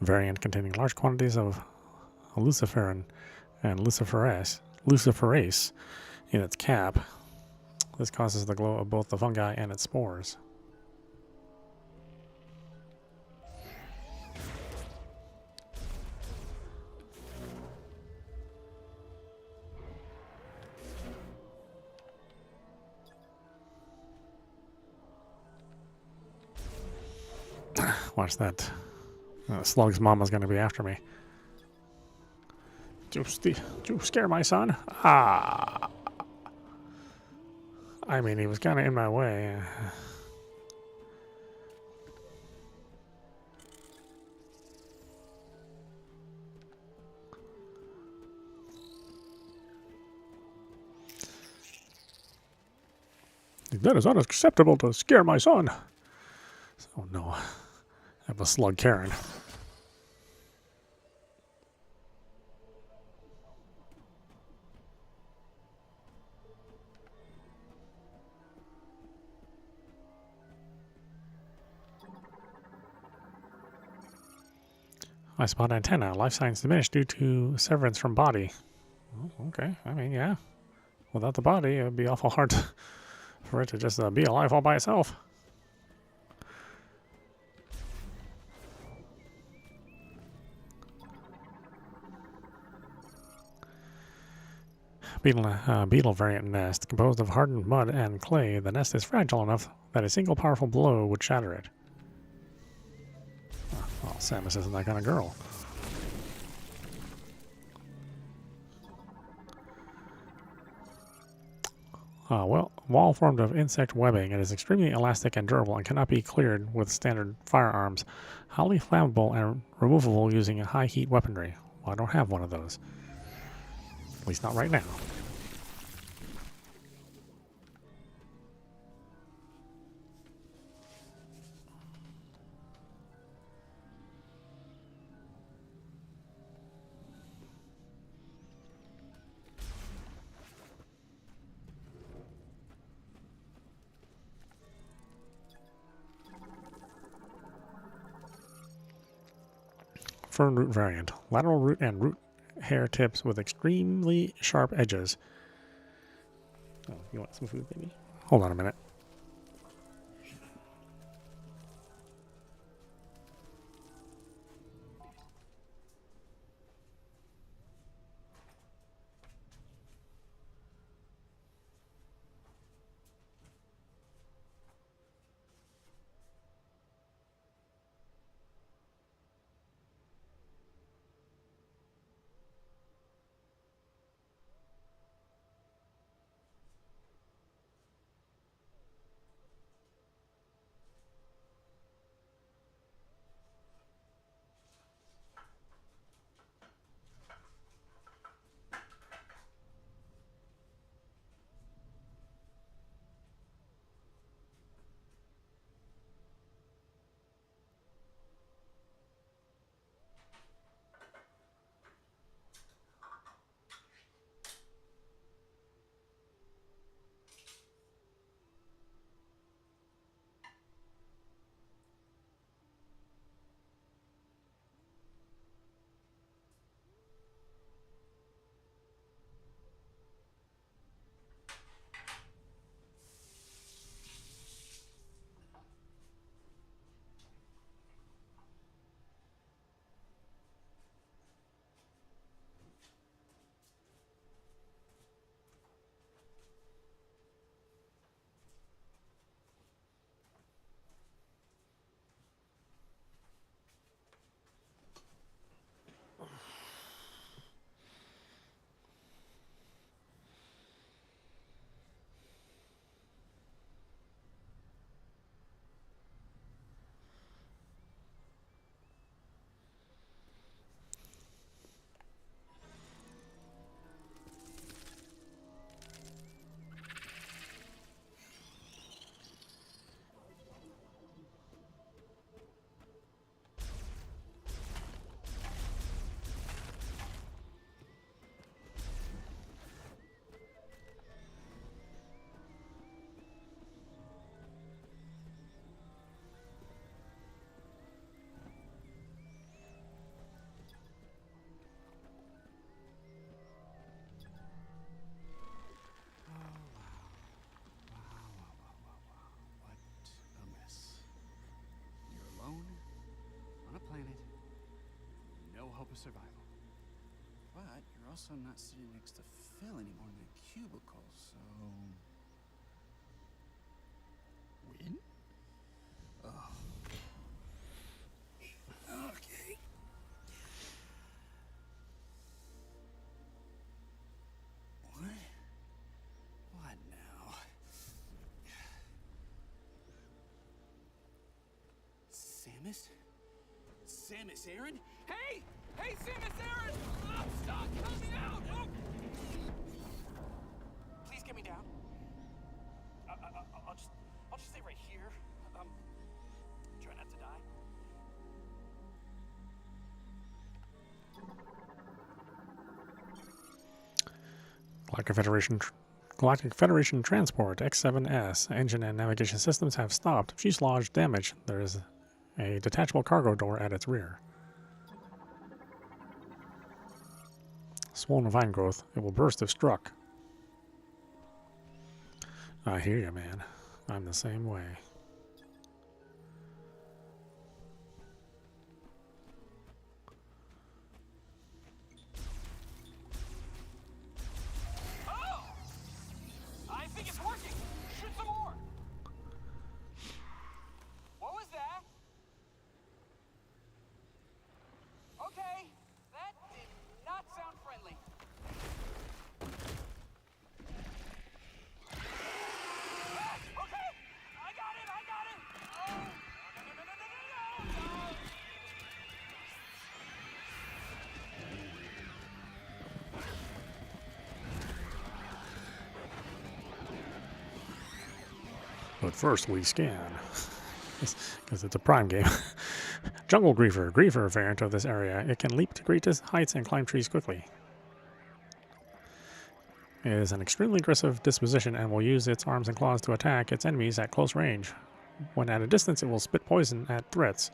variant containing large quantities of luciferin and luciferase in its cap. This causes the glow of both the fungi and its spores. Watch that. Slug's mama's gonna be after me. Did you scare my son? Ah! I mean, he was kind of in my way. That is unacceptable to scare my son. Oh no. I have a slug Karen. I spot antenna. Life signs diminished due to severance from body. Oh, okay. I mean, yeah. Without the body, it would be awful hard for it to just be alive all by itself. Beetle variant nest. Composed of hardened mud and clay, the nest is fragile enough that a single powerful blow would shatter it. Well, Samus isn't that kind of girl. Well, wall formed of insect webbing. It is extremely elastic and durable and cannot be cleared with standard firearms. Highly flammable and removable using high heat weaponry. Well, I don't have one of those. At least not right now. fern root variant. Lateral root and root hair tips with extremely sharp edges. Oh, you want some food, baby? Hold on a minute. What a mess. You're alone on a planet, no hope of survival. But you're also not sitting next to Phil anymore in the cubicle, so... Win? Oh. Okay. What? What now? Samus? Samus Aran? Hey! Hey, Samus Aran! Oh, stop! Help me out! Oh! Please get me down. I'll just stay right here. Try not to die. Galactic Federation transport X7S engine and navigation systems have stopped. Fuselage damage. There is a detachable cargo door at its rear. Swollen vine growth. It will burst if struck. I hear you, man. I'm the same way. Oh! I think it's working. Shoot some more. What was that? Okay, that did not sound friendly. Ah, okay, I got it. Oh, no. But first we scan. Because it's a prime game. Jungle Griefer. Griefer variant of this area. It can leap to great heights and climb trees quickly. It is an extremely aggressive disposition and will use its arms and claws to attack its enemies at close range. When at a distance, it will spit poison at threats.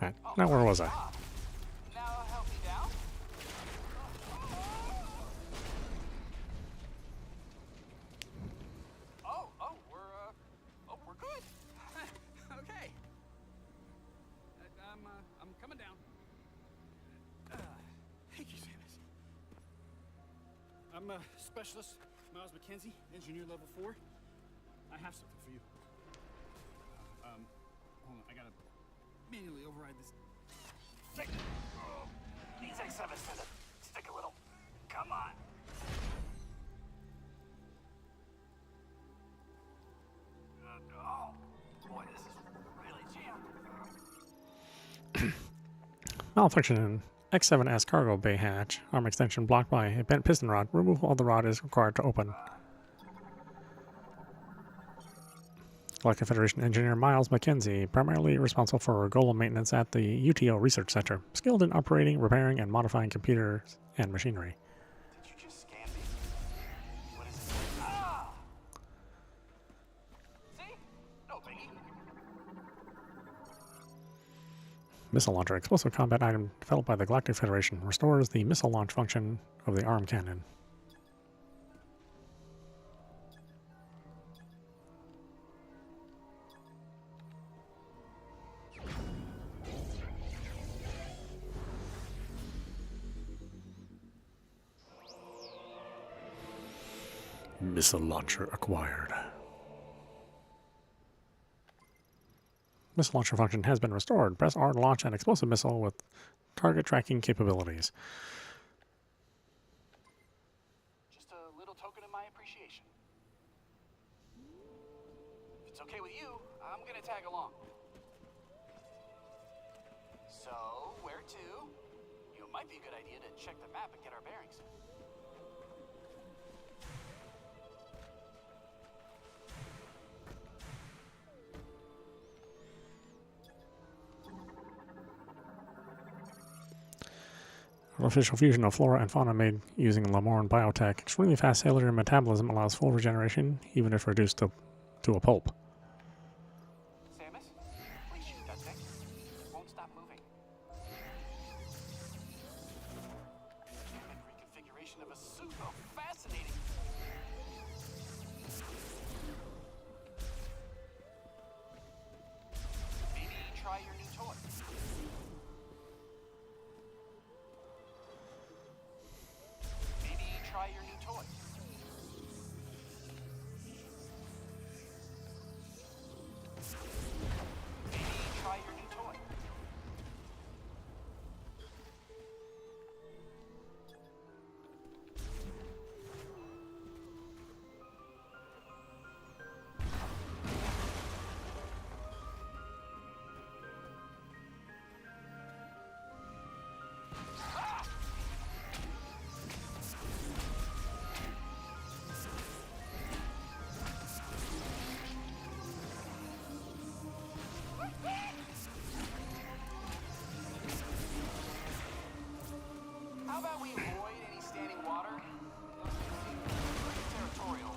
Right, now where was I? Now help me down. We're good. Okay. I'm coming down. Thank you, Samus. I'm a specialist, Miles McKenzie, engineer level 4. I have something for you. Hold on, I gotta manually override this. These X7s tend to stick a little. Come on. Oh, boy, this is really jammed. Malfunction in X7S cargo bay hatch. Arm extension blocked by a bent piston rod. Removal of the rod is required to open. Galactic Federation engineer Miles McKenzie, primarily responsible for Golem maintenance at the UTO Research Center, skilled in operating, repairing, and modifying computers and machinery. Did you just scan me? What is it? Ah! See? No biggie. Missile launcher, explosive combat item developed by the Galactic Federation, restores the missile launch function of the arm cannon. Missile launcher acquired. Missile launcher function has been restored. Press R to launch an explosive missile with target tracking capabilities. Just a little token of my appreciation. If it's okay with you, I'm gonna tag along. So, where to? It might be a good idea to check the map and get our bearings. Artificial fusion of flora and fauna made using Lamorne biotech. Extremely fast cellular metabolism allows full regeneration, even if reduced to a pulp. Samus, please shoot that thing. It won't stop moving. Dynamic reconfiguration of a suit. Oh, fascinating. Maybe try your new toy. Maybe try your new toy. Maybe try your new toy. How about we avoid any standing water? Those things seem pretty territorial.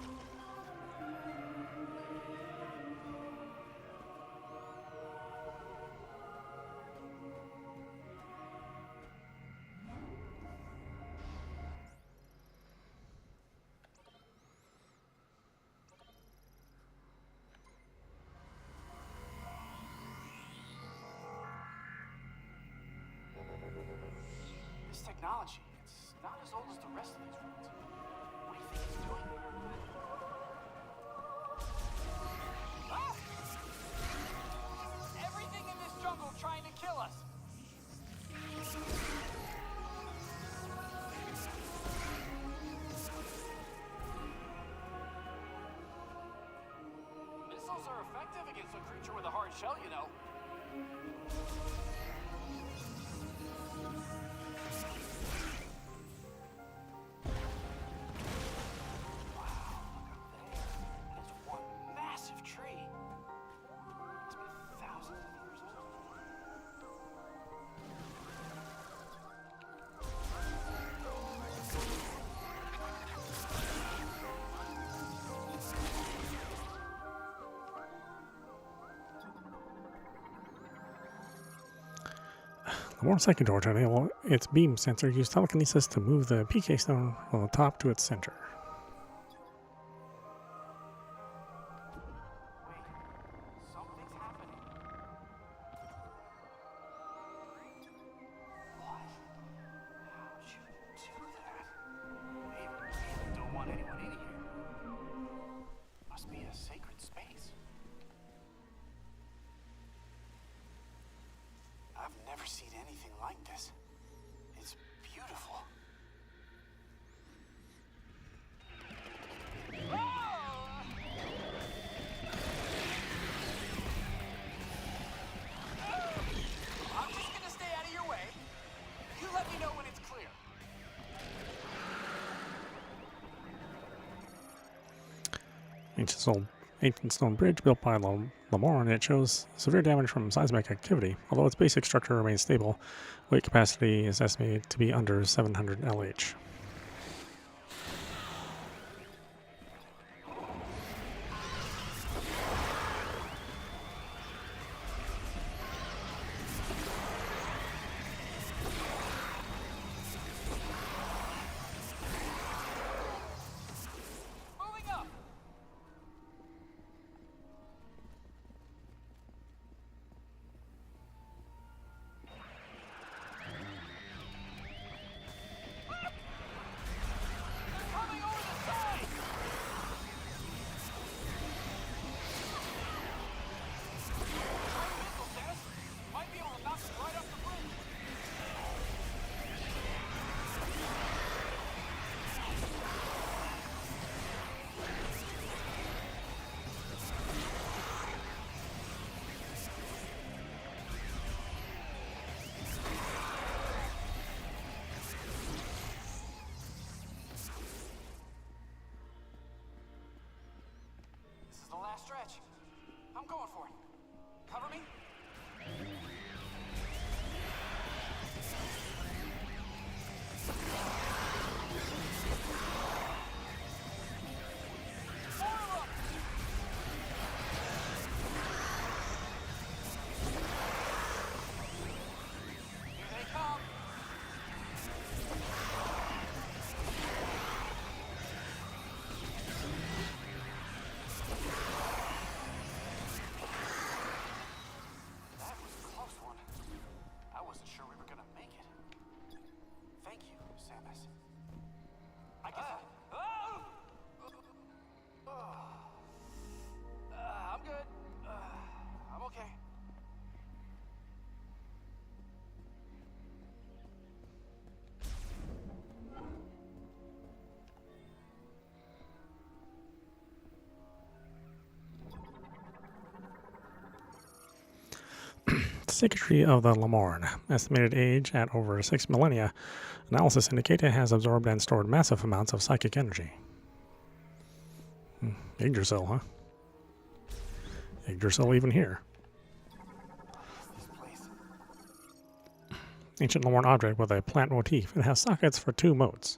This technology, it's not as old as the rest of these roads. What do you think it's doing? Ah! Everything in this jungle trying to kill us. Missiles are effective against a creature with a hard shell, you know. That's one massive tree. It's been thousands of years old. Lamorn psychic door to enable its beam sensor use telekinesis to move the PK stone from the top to its center. Wait, something's happening. What? How'd you do that? We really don't want anyone in here. Must be a sacred space. I've never seen anything like this. It's beautiful. I'm just gonna stay out of your way. You let me know when it's clear. Ancient stone bridge built by Lamorn. It shows severe damage from seismic activity. Although its basic structure remains stable, weight capacity is estimated to be under 700 LH. Moving up. Coming over the side. Missile, Dennis. Might be able to knock us right off the bridge. This is the last stretch. I'm going for it. Cover me. Fire up! Here they come. That was a close one. I wasn't sure we were gonna make it. Thank you, Samus. I guess I'm good. I'm okay. The Secretary of the Lamorn, estimated age at over 6 millennia, analysis indicate it has absorbed and stored massive amounts of psychic energy. Yggdrasil, huh? Yggdrasil even here. This place. Ancient Lamorn object with a plant motif. It has sockets for 2 modes.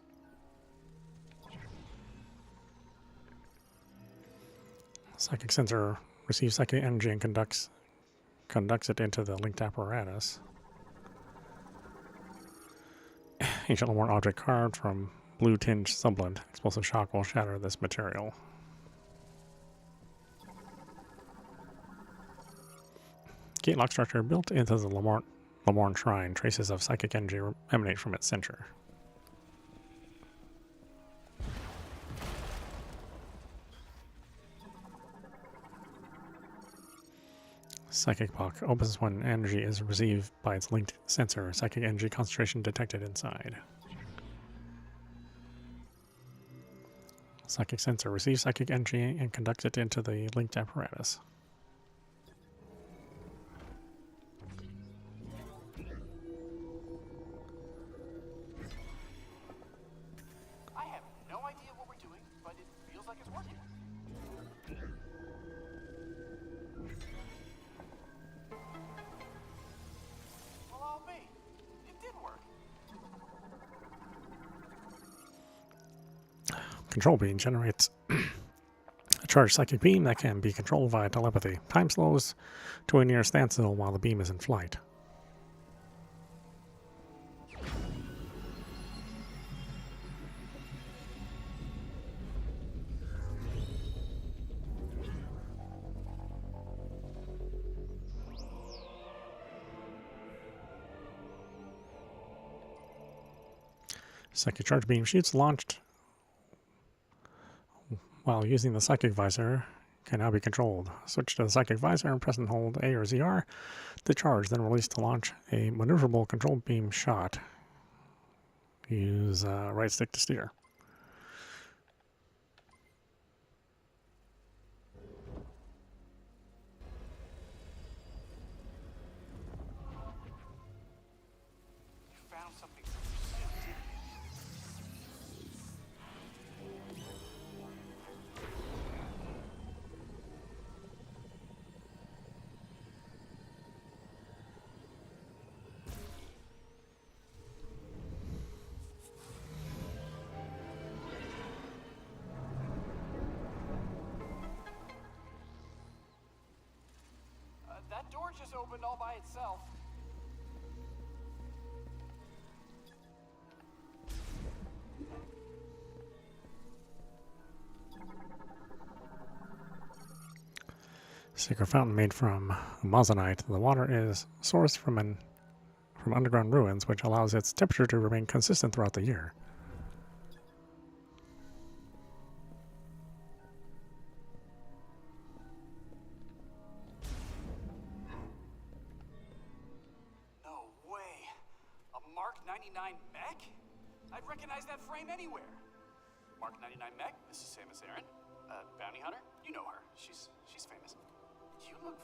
Psychic sensor receives psychic energy and conducts it into the linked apparatus. Ancient Lamorn object carved from blue tinged subblend. Explosive shock will shatter this material. Gate lock structure built into the Lamorn shrine. Traces of psychic energy emanate from its center. Psychic block opens when energy is received by its linked sensor. Psychic energy concentration detected inside. Psychic sensor receives psychic energy and conducts it into the linked apparatus. I have no idea what we're doing, but it feels like it's working. Well, I'll be. It did work. Control beam generates a charged psychic beam that can be controlled via telepathy. Time slows to a near standstill while the beam is in flight. Psychic charge beam shoots launched while using the psychic visor can now be controlled. Switch to the psychic visor and press and hold A or ZR to charge, then release to launch a maneuverable control beam shot. Use right stick to steer. You found something to pursue, didn't you? That door just opened all by itself. Secret fountain made from amazonite. The water is sourced from underground ruins, which allows its temperature to remain consistent throughout the year. No way. A Mark 99 mech? I'd recognize that frame anywhere. Mark 99 mech, this is Samus Aran. Bounty hunter? You know her. She's famous. You look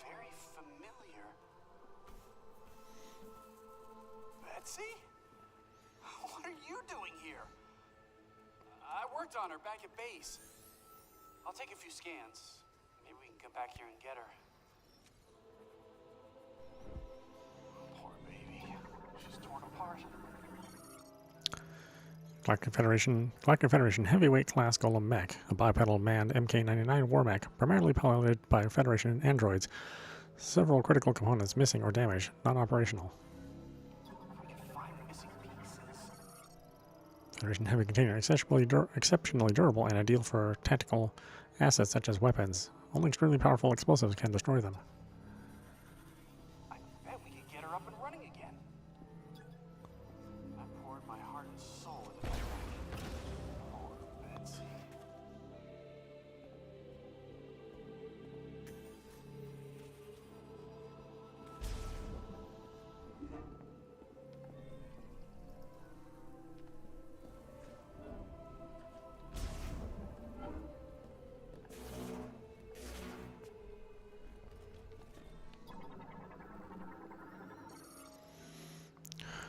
very familiar. Betsy? What are you doing here? I worked on her back at base. I'll take a few scans. Maybe we can come back here and get her. Poor baby. She's torn apart. Black Confederation heavyweight class Golem mech, a bipedal manned MK-99 war mech, primarily piloted by Federation androids. Several critical components missing or damaged, not operational. We can find missing pieces. Federation heavy container, exceptionally durable and ideal for tactical assets such as weapons. Only extremely powerful explosives can destroy them. I bet we could get her up and running again. I poured my heart and soul into that wreck. Poor Betsy.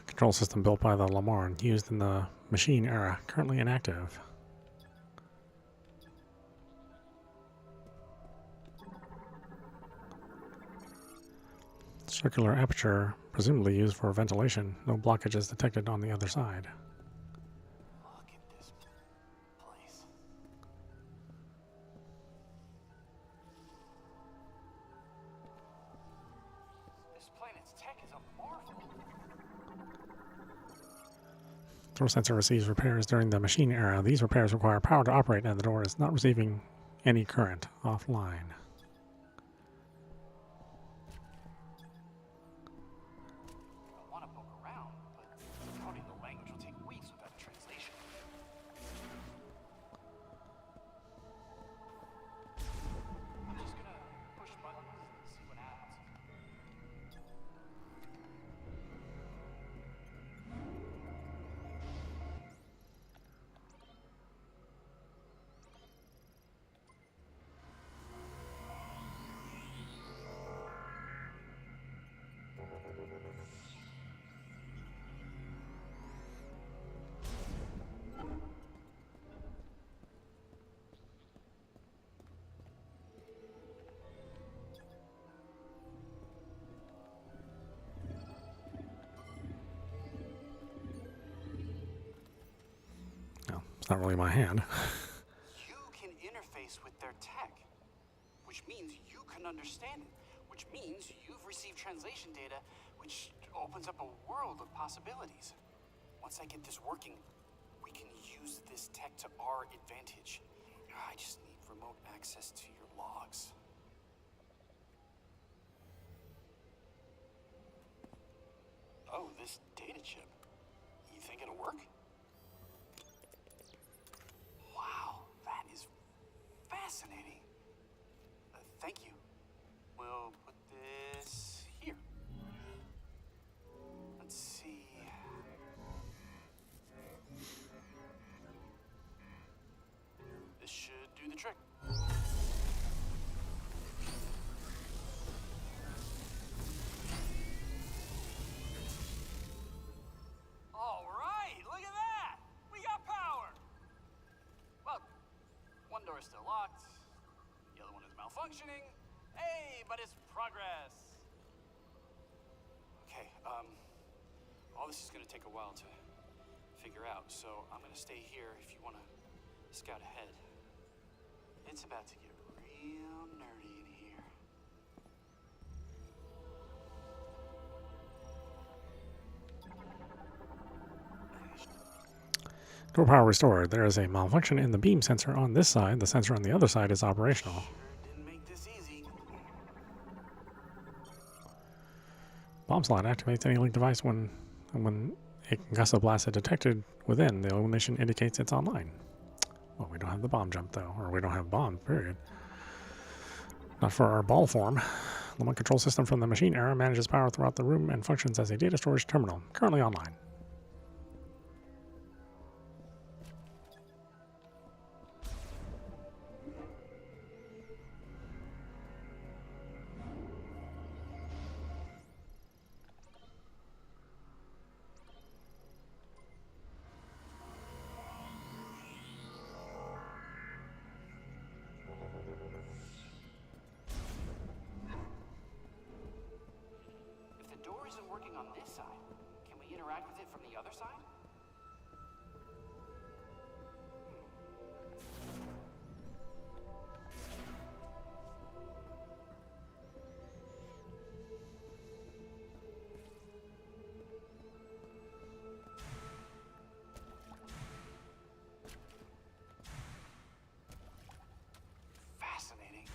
Control system built by the Lamarn, used in the Machine era, currently inactive. Circular aperture, presumably used for ventilation. No blockages detected on the other side. Look at this place. This planet's tech is a marvel. Door sensor receives repairs during the Machine era. These repairs require power to operate, and the door is not receiving any current. Offline. I want to poke around, but coding the language will take weeks without a translation. I'm just gonna push buttons and see what happens. No, it's not really my hand. You can interface with their tech, which means you can understand it, which means you've received translation data, which opens up a world of possibilities. Once I get this working, we can use this tech to our advantage. I just need remote access to your logs. Oh, this data chip. You think it'll work? Fascinating. Thank you. We'll put this here. Let's see. This should do the trick. All right, look at that! We got power! Well, one door is still locked. The other one is malfunctioning. Hey, but it's progress. Okay, all this is gonna take a while to figure out, so I'm gonna stay here if you wanna scout ahead. It's about to get real nerdy in here. Door power restored. There is a malfunction in the beam sensor on this side. The sensor on the other side is operational. Sure didn't make this easy. Bomb slot activates any linked device when a concussive blast is detected within. The illumination indicates it's online. Well, we don't have the bomb jump though, or we don't have bomb, period. Not for our ball form. The one control system from the machine era manages power throughout the room and functions as a data storage terminal, currently online. If the door isn't working on this side, can we interact with it from the other side? Fascinating.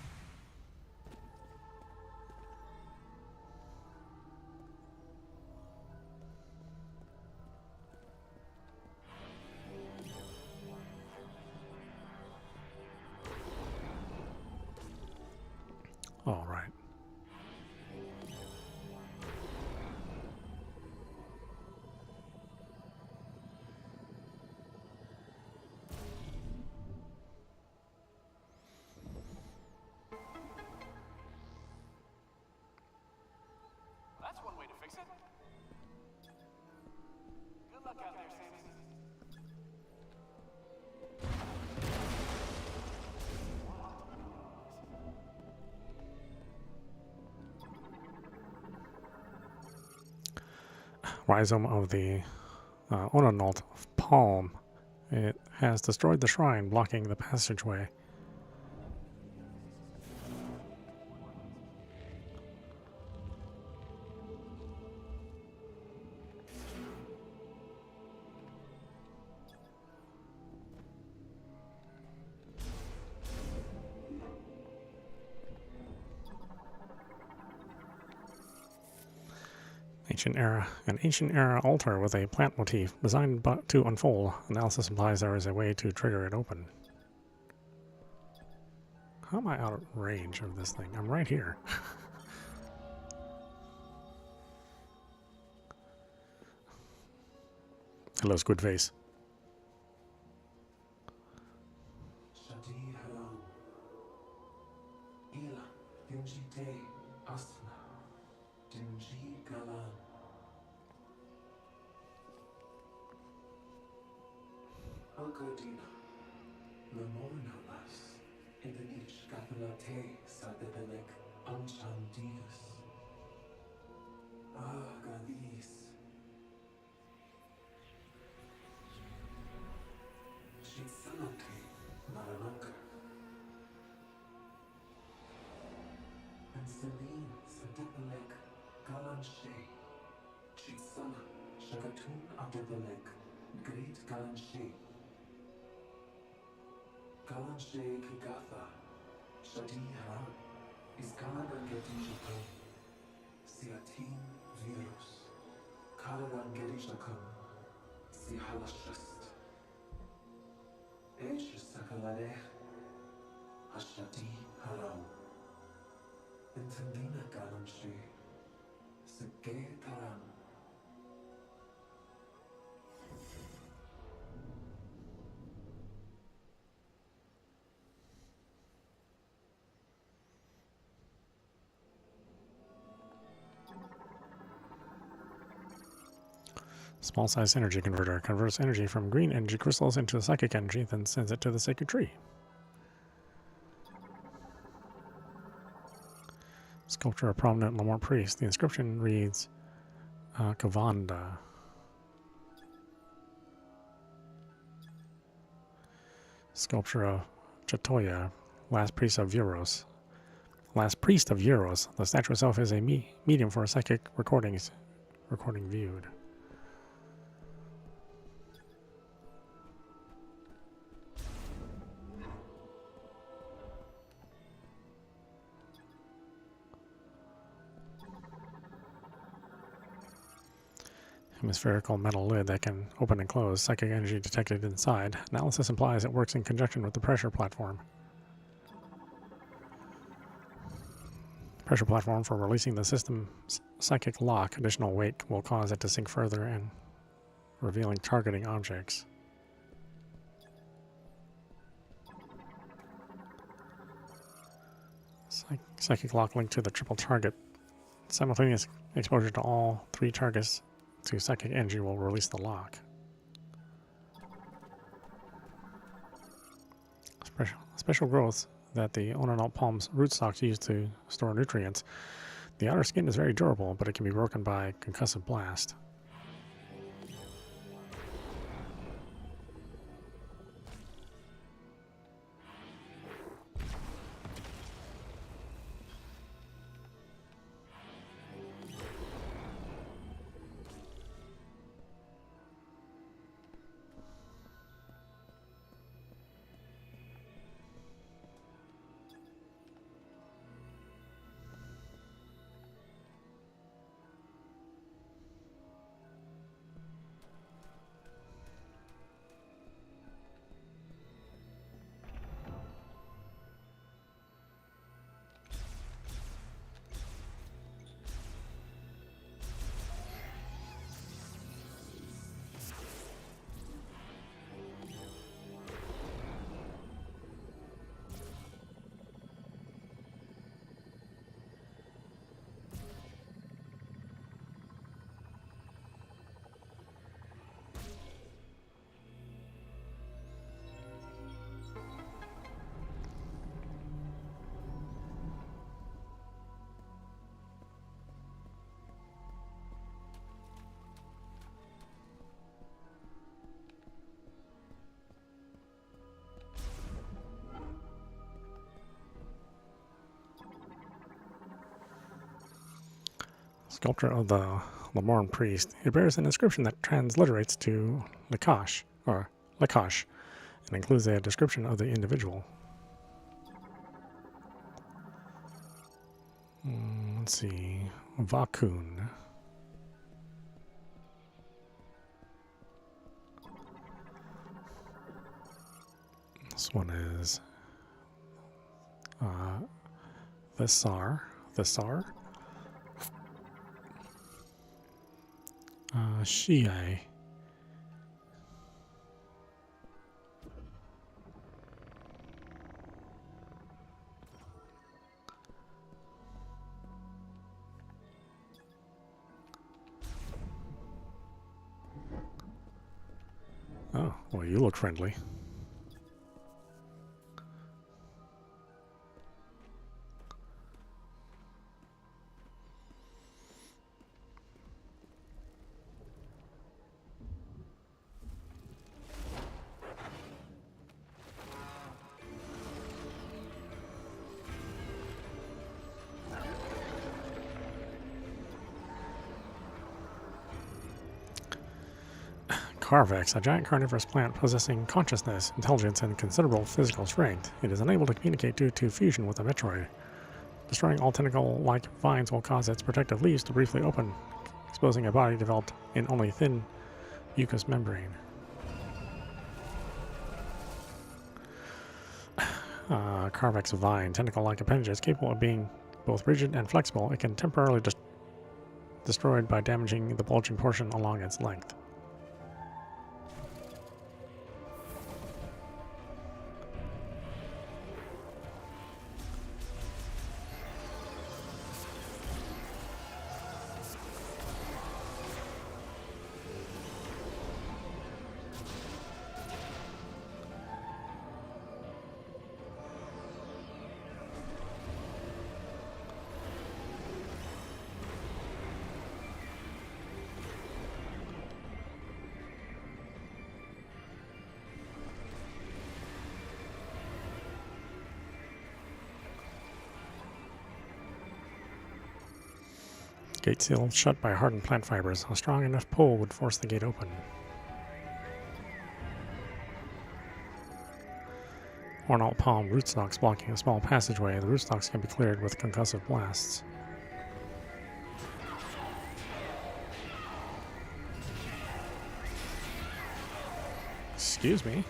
All right. That's one way to fix it. Good luck out there, Samus. Rhizome of the Ononalt palm. It has destroyed the shrine, blocking the passageway. An ancient era altar with a plant motif designed to unfold. Analysis implies there is a way to trigger it open. How am I out of range of this thing? I'm right here. Hello, squid face. Shadi hello. Ila, Dinji te, Asna. Dinji galan. Algodina. Lemornolas. Ibenich capillate sadebelek anchandivus. Galis. Shitsanate Maranaka. And Celine Sadebelek Galanshe. Chitsana Shagatun Adebelek Great Galanshe. Galanshe Kigatha Shadi Haran Iskalaban Gedishakam Siatin Virus Kalaban Gedishakam Sihalashast Eş Sakalare Hashati Harau. Intendina Galanshi. Sege Taran. Small-size energy converter converts energy from green energy crystals into psychic energy, then sends it to the sacred tree. Sculpture of prominent Lamont priest. The inscription reads, Kavanda. Sculpture of Chatoya, last priest of Euros. Last priest of Euros. The statue itself is a medium for psychic recording viewed. Hemispherical metal lid that can open and close. Psychic energy detected inside. Analysis implies it works in conjunction with the pressure platform. Pressure platform for releasing the system's psychic lock. Additional weight will cause it to sink further and revealing targeting objects. Psychic lock linked to the triple target. Simultaneous exposure to all 3 targets to psychic energy will release the lock. Special growth that the Ononalt palm's rootstocks use to store nutrients. The outer skin is very durable, but it can be broken by concussive blast. Sculpture of the Lamorn priest. It bears an inscription that transliterates to Lakash, and includes a description of the individual. Let's see. Vakun. This one is Thesar. Shiai. Oh, well, you look friendly. Carvex, a giant carnivorous plant possessing consciousness, intelligence, and considerable physical strength. It is unable to communicate due to fusion with a Metroid. Destroying all tentacle-like vines will cause its protective leaves to briefly open, exposing a body developed in only thin mucous membrane. Carvex vine, tentacle-like appendages capable of being both rigid and flexible. It can temporarily destroyed by damaging the bulging portion along its length. Gate sealed shut by hardened plant fibers. A strong enough pull would force the gate open. Ornate palm rootstocks blocking a small passageway. The rootstocks can be cleared with concussive blasts. Excuse me.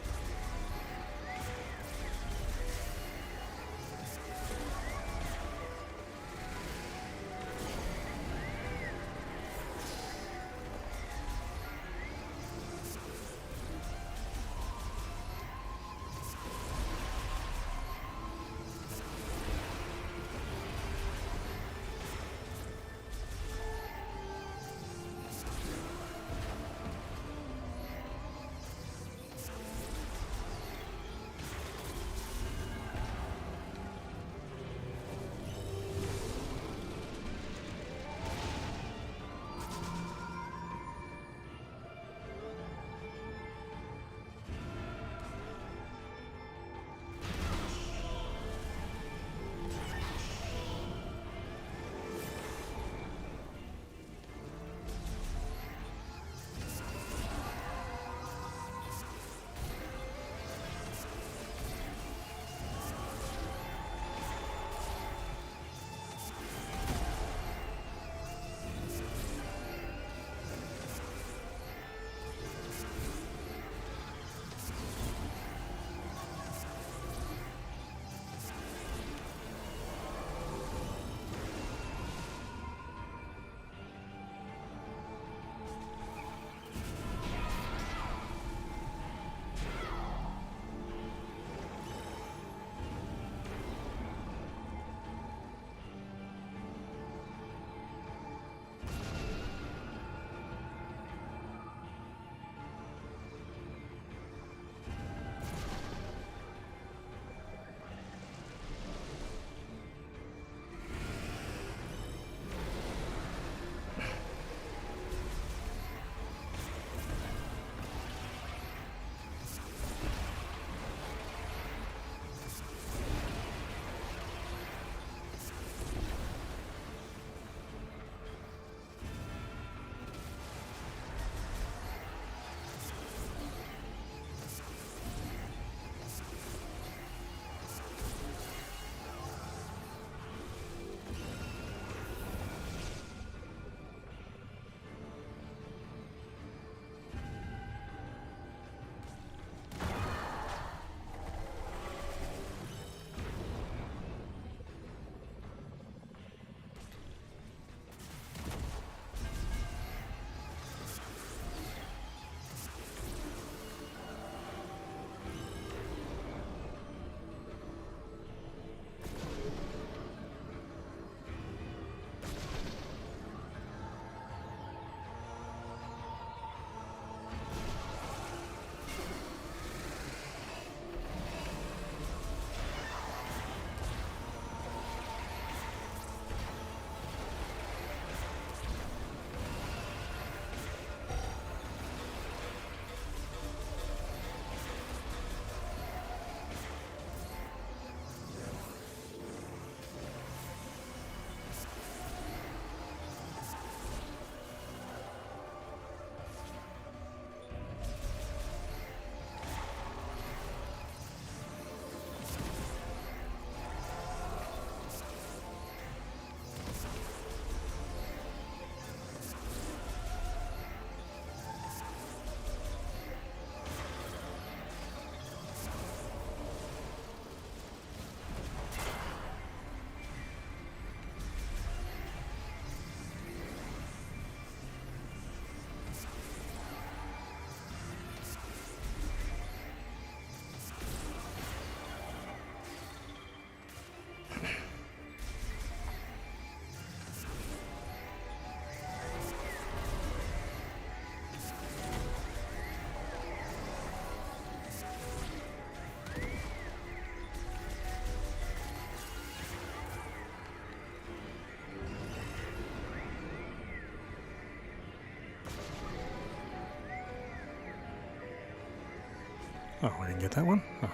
Oh, we didn't get that one? Oh,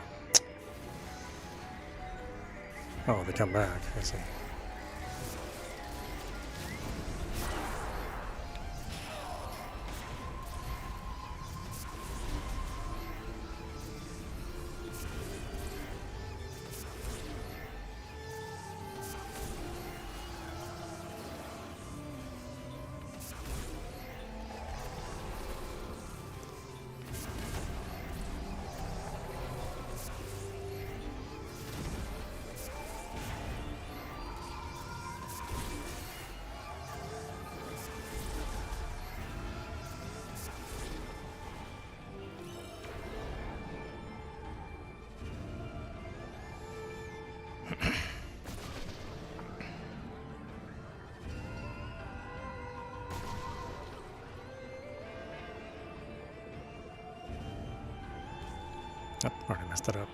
oh they come back. I see. Yep, already messed it up.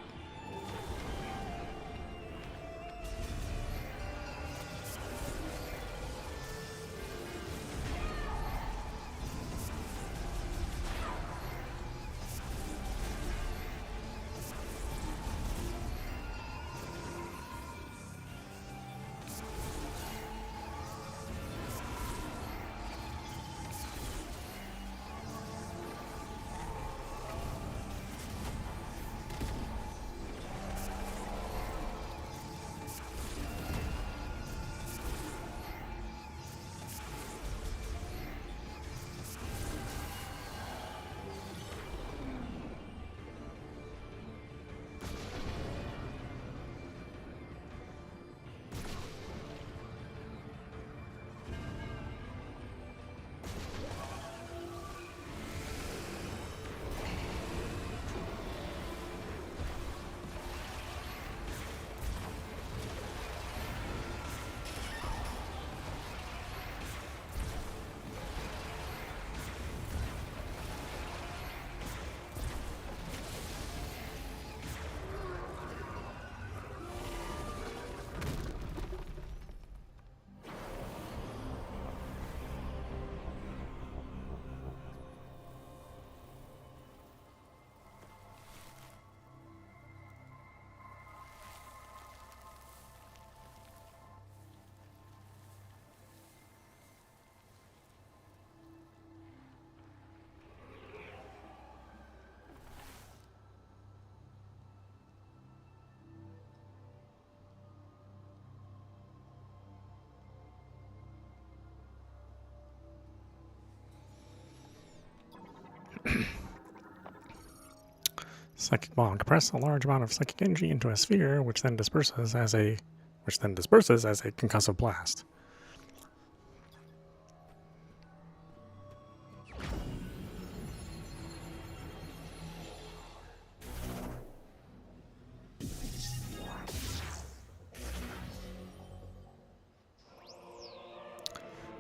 Psychic bomb. Compress a large amount of psychic energy into a sphere, which then disperses as a concussive blast.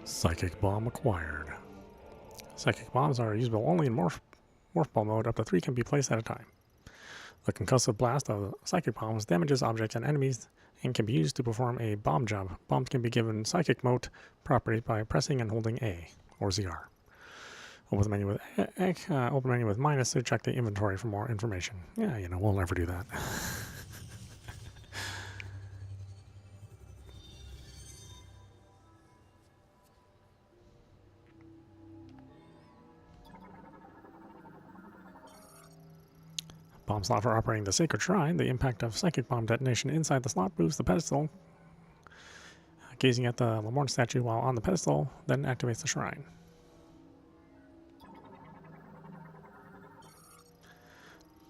Psychic bomb acquired. Psychic bombs are usable only in morph ball mode. Up to 3 can be placed at a time. The concussive blast of psychic bombs damages objects and enemies and can be used to perform a bomb job. Bombs can be given psychic mode properties by pressing and holding A or ZR. Open the menu with open menu with minus to check the inventory for more information. Yeah, you know, we'll never do that. Bomb slot for operating the sacred shrine. The impact of psychic bomb detonation inside the slot moves the pedestal. Gazing at the Lamorne statue while on the pedestal then activates the shrine.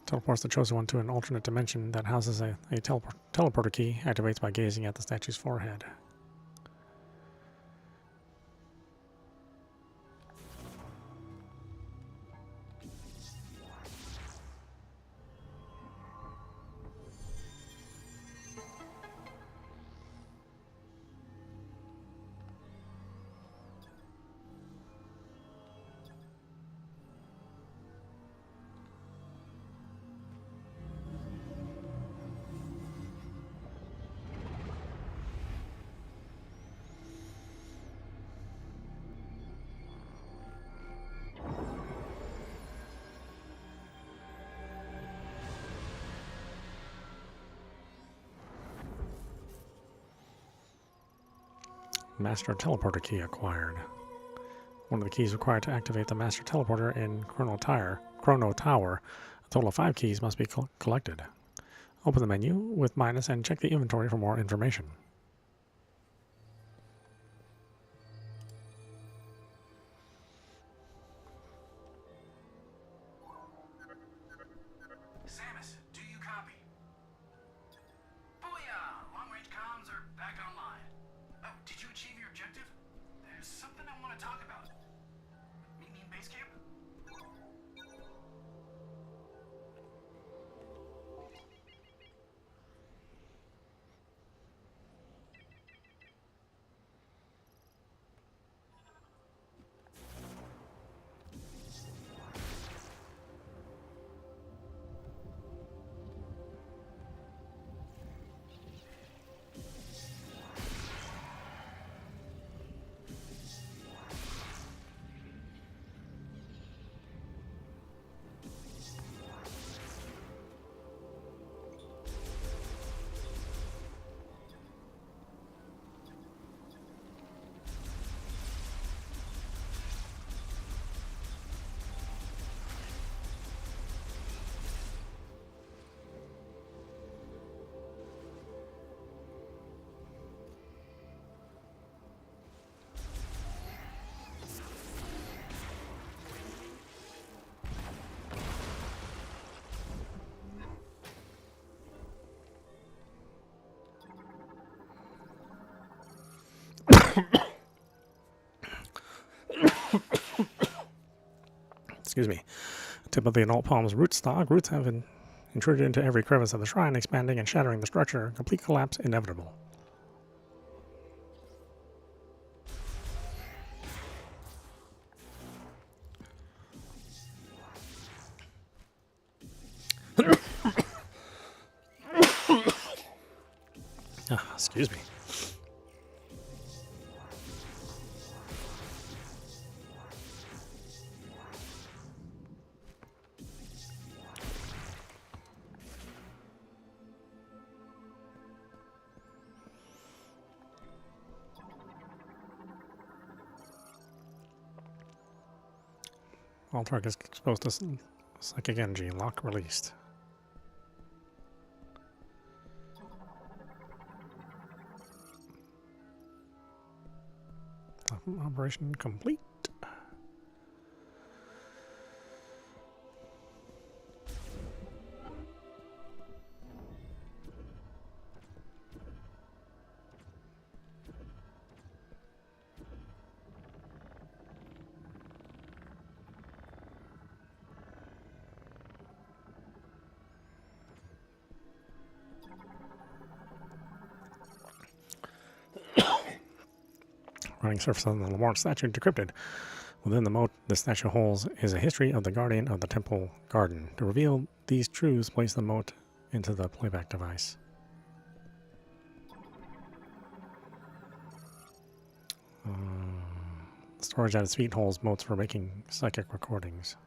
Teleports the chosen one to an alternate dimension that houses a teleporter key. Activates by gazing at the statue's forehead. Master Teleporter key acquired. One of the keys required to activate the Master Teleporter in Chrono Tower. A total of 5 keys must be collected. Open the menu with minus and check the inventory for more information. Samus, do you copy? Booyah! Long-range comms are back online. Oh, did you achieve your objective? There's something I want to talk about. Meet me in base camp? Excuse me. Tip of the adult palm's rootstock. Roots have been intruded into every crevice of the shrine, expanding and shattering the structure. Complete collapse inevitable. Excuse me. All targets exposed to psychic energy. Lock released. Operation complete. Running surface of the Lamar statue decrypted. Within the moat the statue holds is a history of the guardian of the temple garden. To reveal these truths, place the moat into the playback device. Storage at its feet holds moats for making psychic recordings.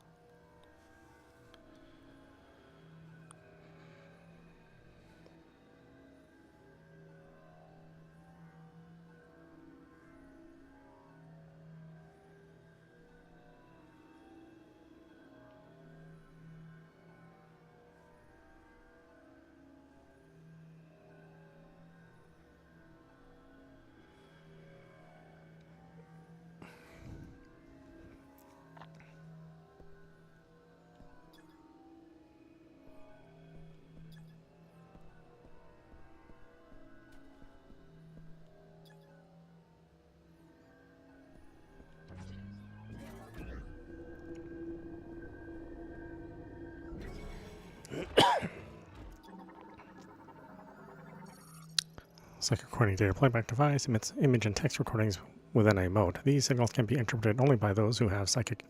Psychic recording data playback device emits image and text recordings within a moat. These signals can be interpreted only by those who have psychic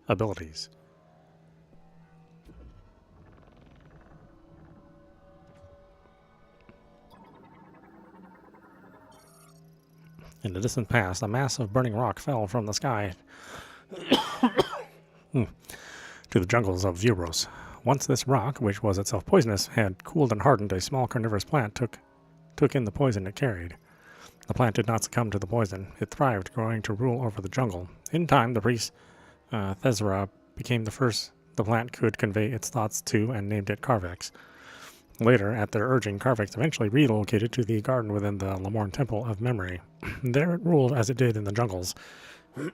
abilities. In the distant past, a mass of burning rock fell from the sky to the jungles of Vuros. Once this rock, which was itself poisonous, had cooled and hardened, a small carnivorous plant took in the poison it carried. The plant did not succumb to the poison. It thrived, growing to rule over the jungle. In time, the priest Thezra became the first the plant could convey its thoughts to and named it Carvex. Later, at their urging, Carvex eventually relocated to the garden within the Lamorne Temple of Memory. There it ruled as it did in the jungles, and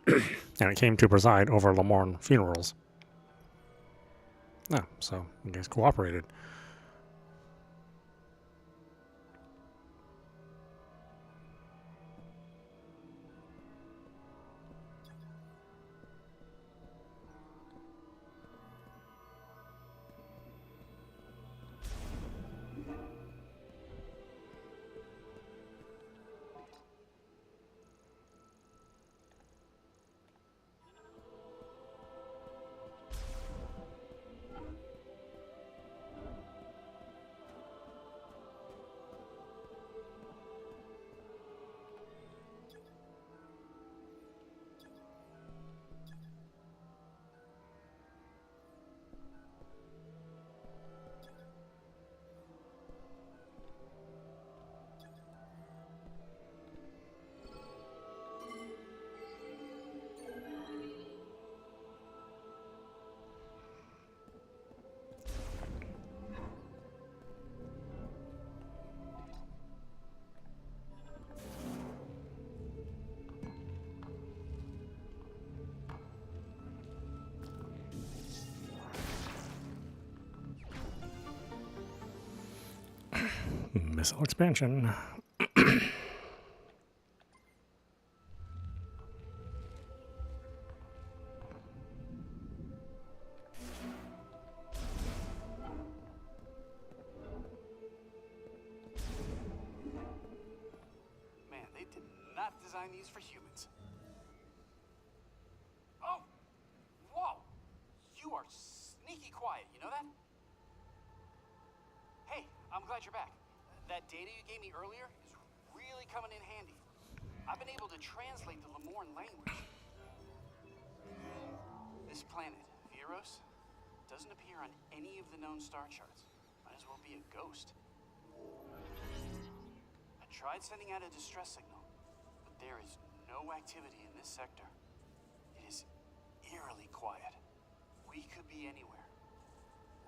it came to preside over Lamorne funerals. Ah, so you guys cooperated. Missile expansion. Man, they did not design these for humans. Oh! Whoa! You are sneaky quiet, you know that? Hey, I'm glad you're back. That data you gave me earlier is really coming in handy. I've been able to translate the Lamorne language. This planet, Viros, doesn't appear on any of the known star charts. Might as well be a ghost. I tried sending out a distress signal, but there is no activity in this sector. It is eerily quiet. We could be anywhere,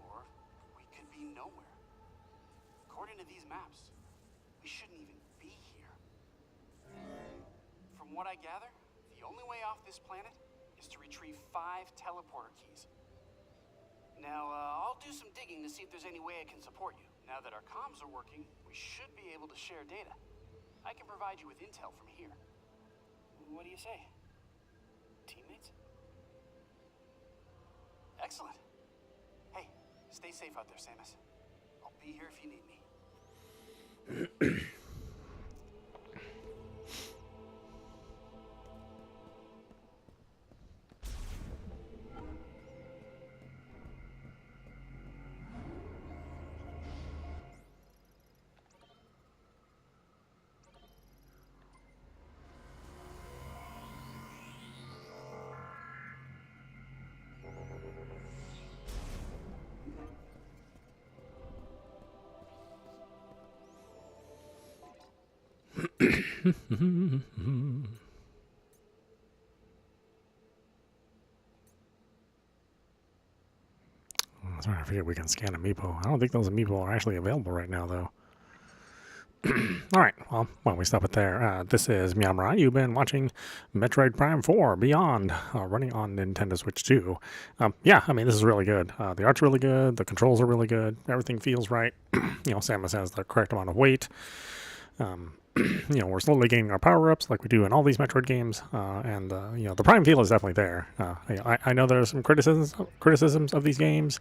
or we could be nowhere. According to these maps, we shouldn't even be here. From what I gather, the only way off this planet is to retrieve 5 teleporter keys. Now, I'll do some digging to see if there's any way I can support you. Now that our comms are working, we should be able to share data. I can provide you with intel from here. What do you say? Teammates? Excellent. Hey, stay safe out there, Samus. I'll be here if you need me. Sorry, I forget we can scan a meepo. I don't think those amiibo are actually available right now, though. Alright, well, why don't we stop it there? This is meowmurai. You've been watching Metroid Prime 4 Beyond, running on Nintendo Switch 2. Yeah, I mean, this is really good. The art's really good, the controls are really good, everything feels right. Samus has the correct amount of weight. We're slowly gaining our power-ups like we do in all these Metroid games, and the Prime feel is definitely there. I know there's some criticisms of these games,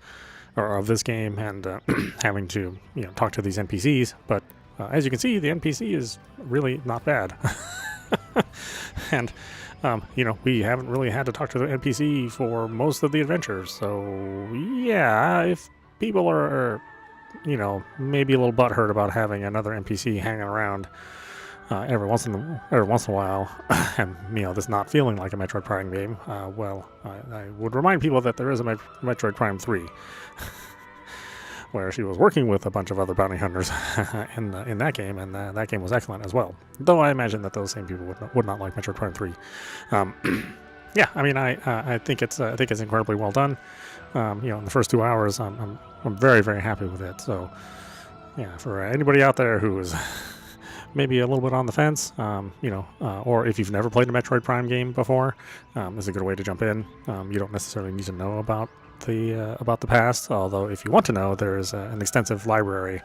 or of this game, and having to talk to these NPCs, but as you can see, the NPC is really not bad. And we haven't really had to talk to the NPC for most of the adventures, so yeah, if people are maybe a little butthurt about having another NPC hanging around every once in a while, and this not feeling like a Metroid Prime game, I would remind people that there is a Metroid Prime 3, where she was working with a bunch of other bounty hunters in that game, and that game was excellent as well. Though I imagine that those same people would not like Metroid Prime 3. Yeah, I mean, I think it's incredibly well done. In the first 2 hours, I'm very, very happy with it. So, yeah, for anybody out there who is maybe a little bit on the fence, or if you've never played a Metroid Prime game before, this is a good way to jump in. You don't necessarily need to know about the past, although if you want to know, there is an extensive library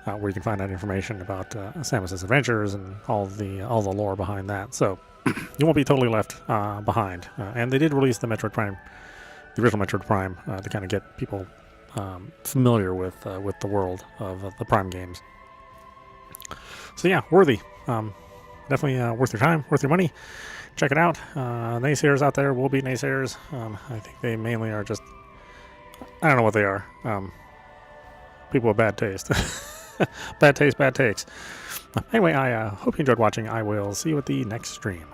where you can find out information about Samus's adventures and all the lore behind that. So you won't be totally left behind. And they did release the original Metroid Prime, to kind of get people familiar with the world of the Prime games. So yeah, worthy. Definitely worth your time, worth your money. Check it out. Naysayers out there will be naysayers. I think they mainly are just, I don't know what they are. People with bad taste. Bad taste, bad takes. Anyway, I hope you enjoyed watching. I will see you at the next stream.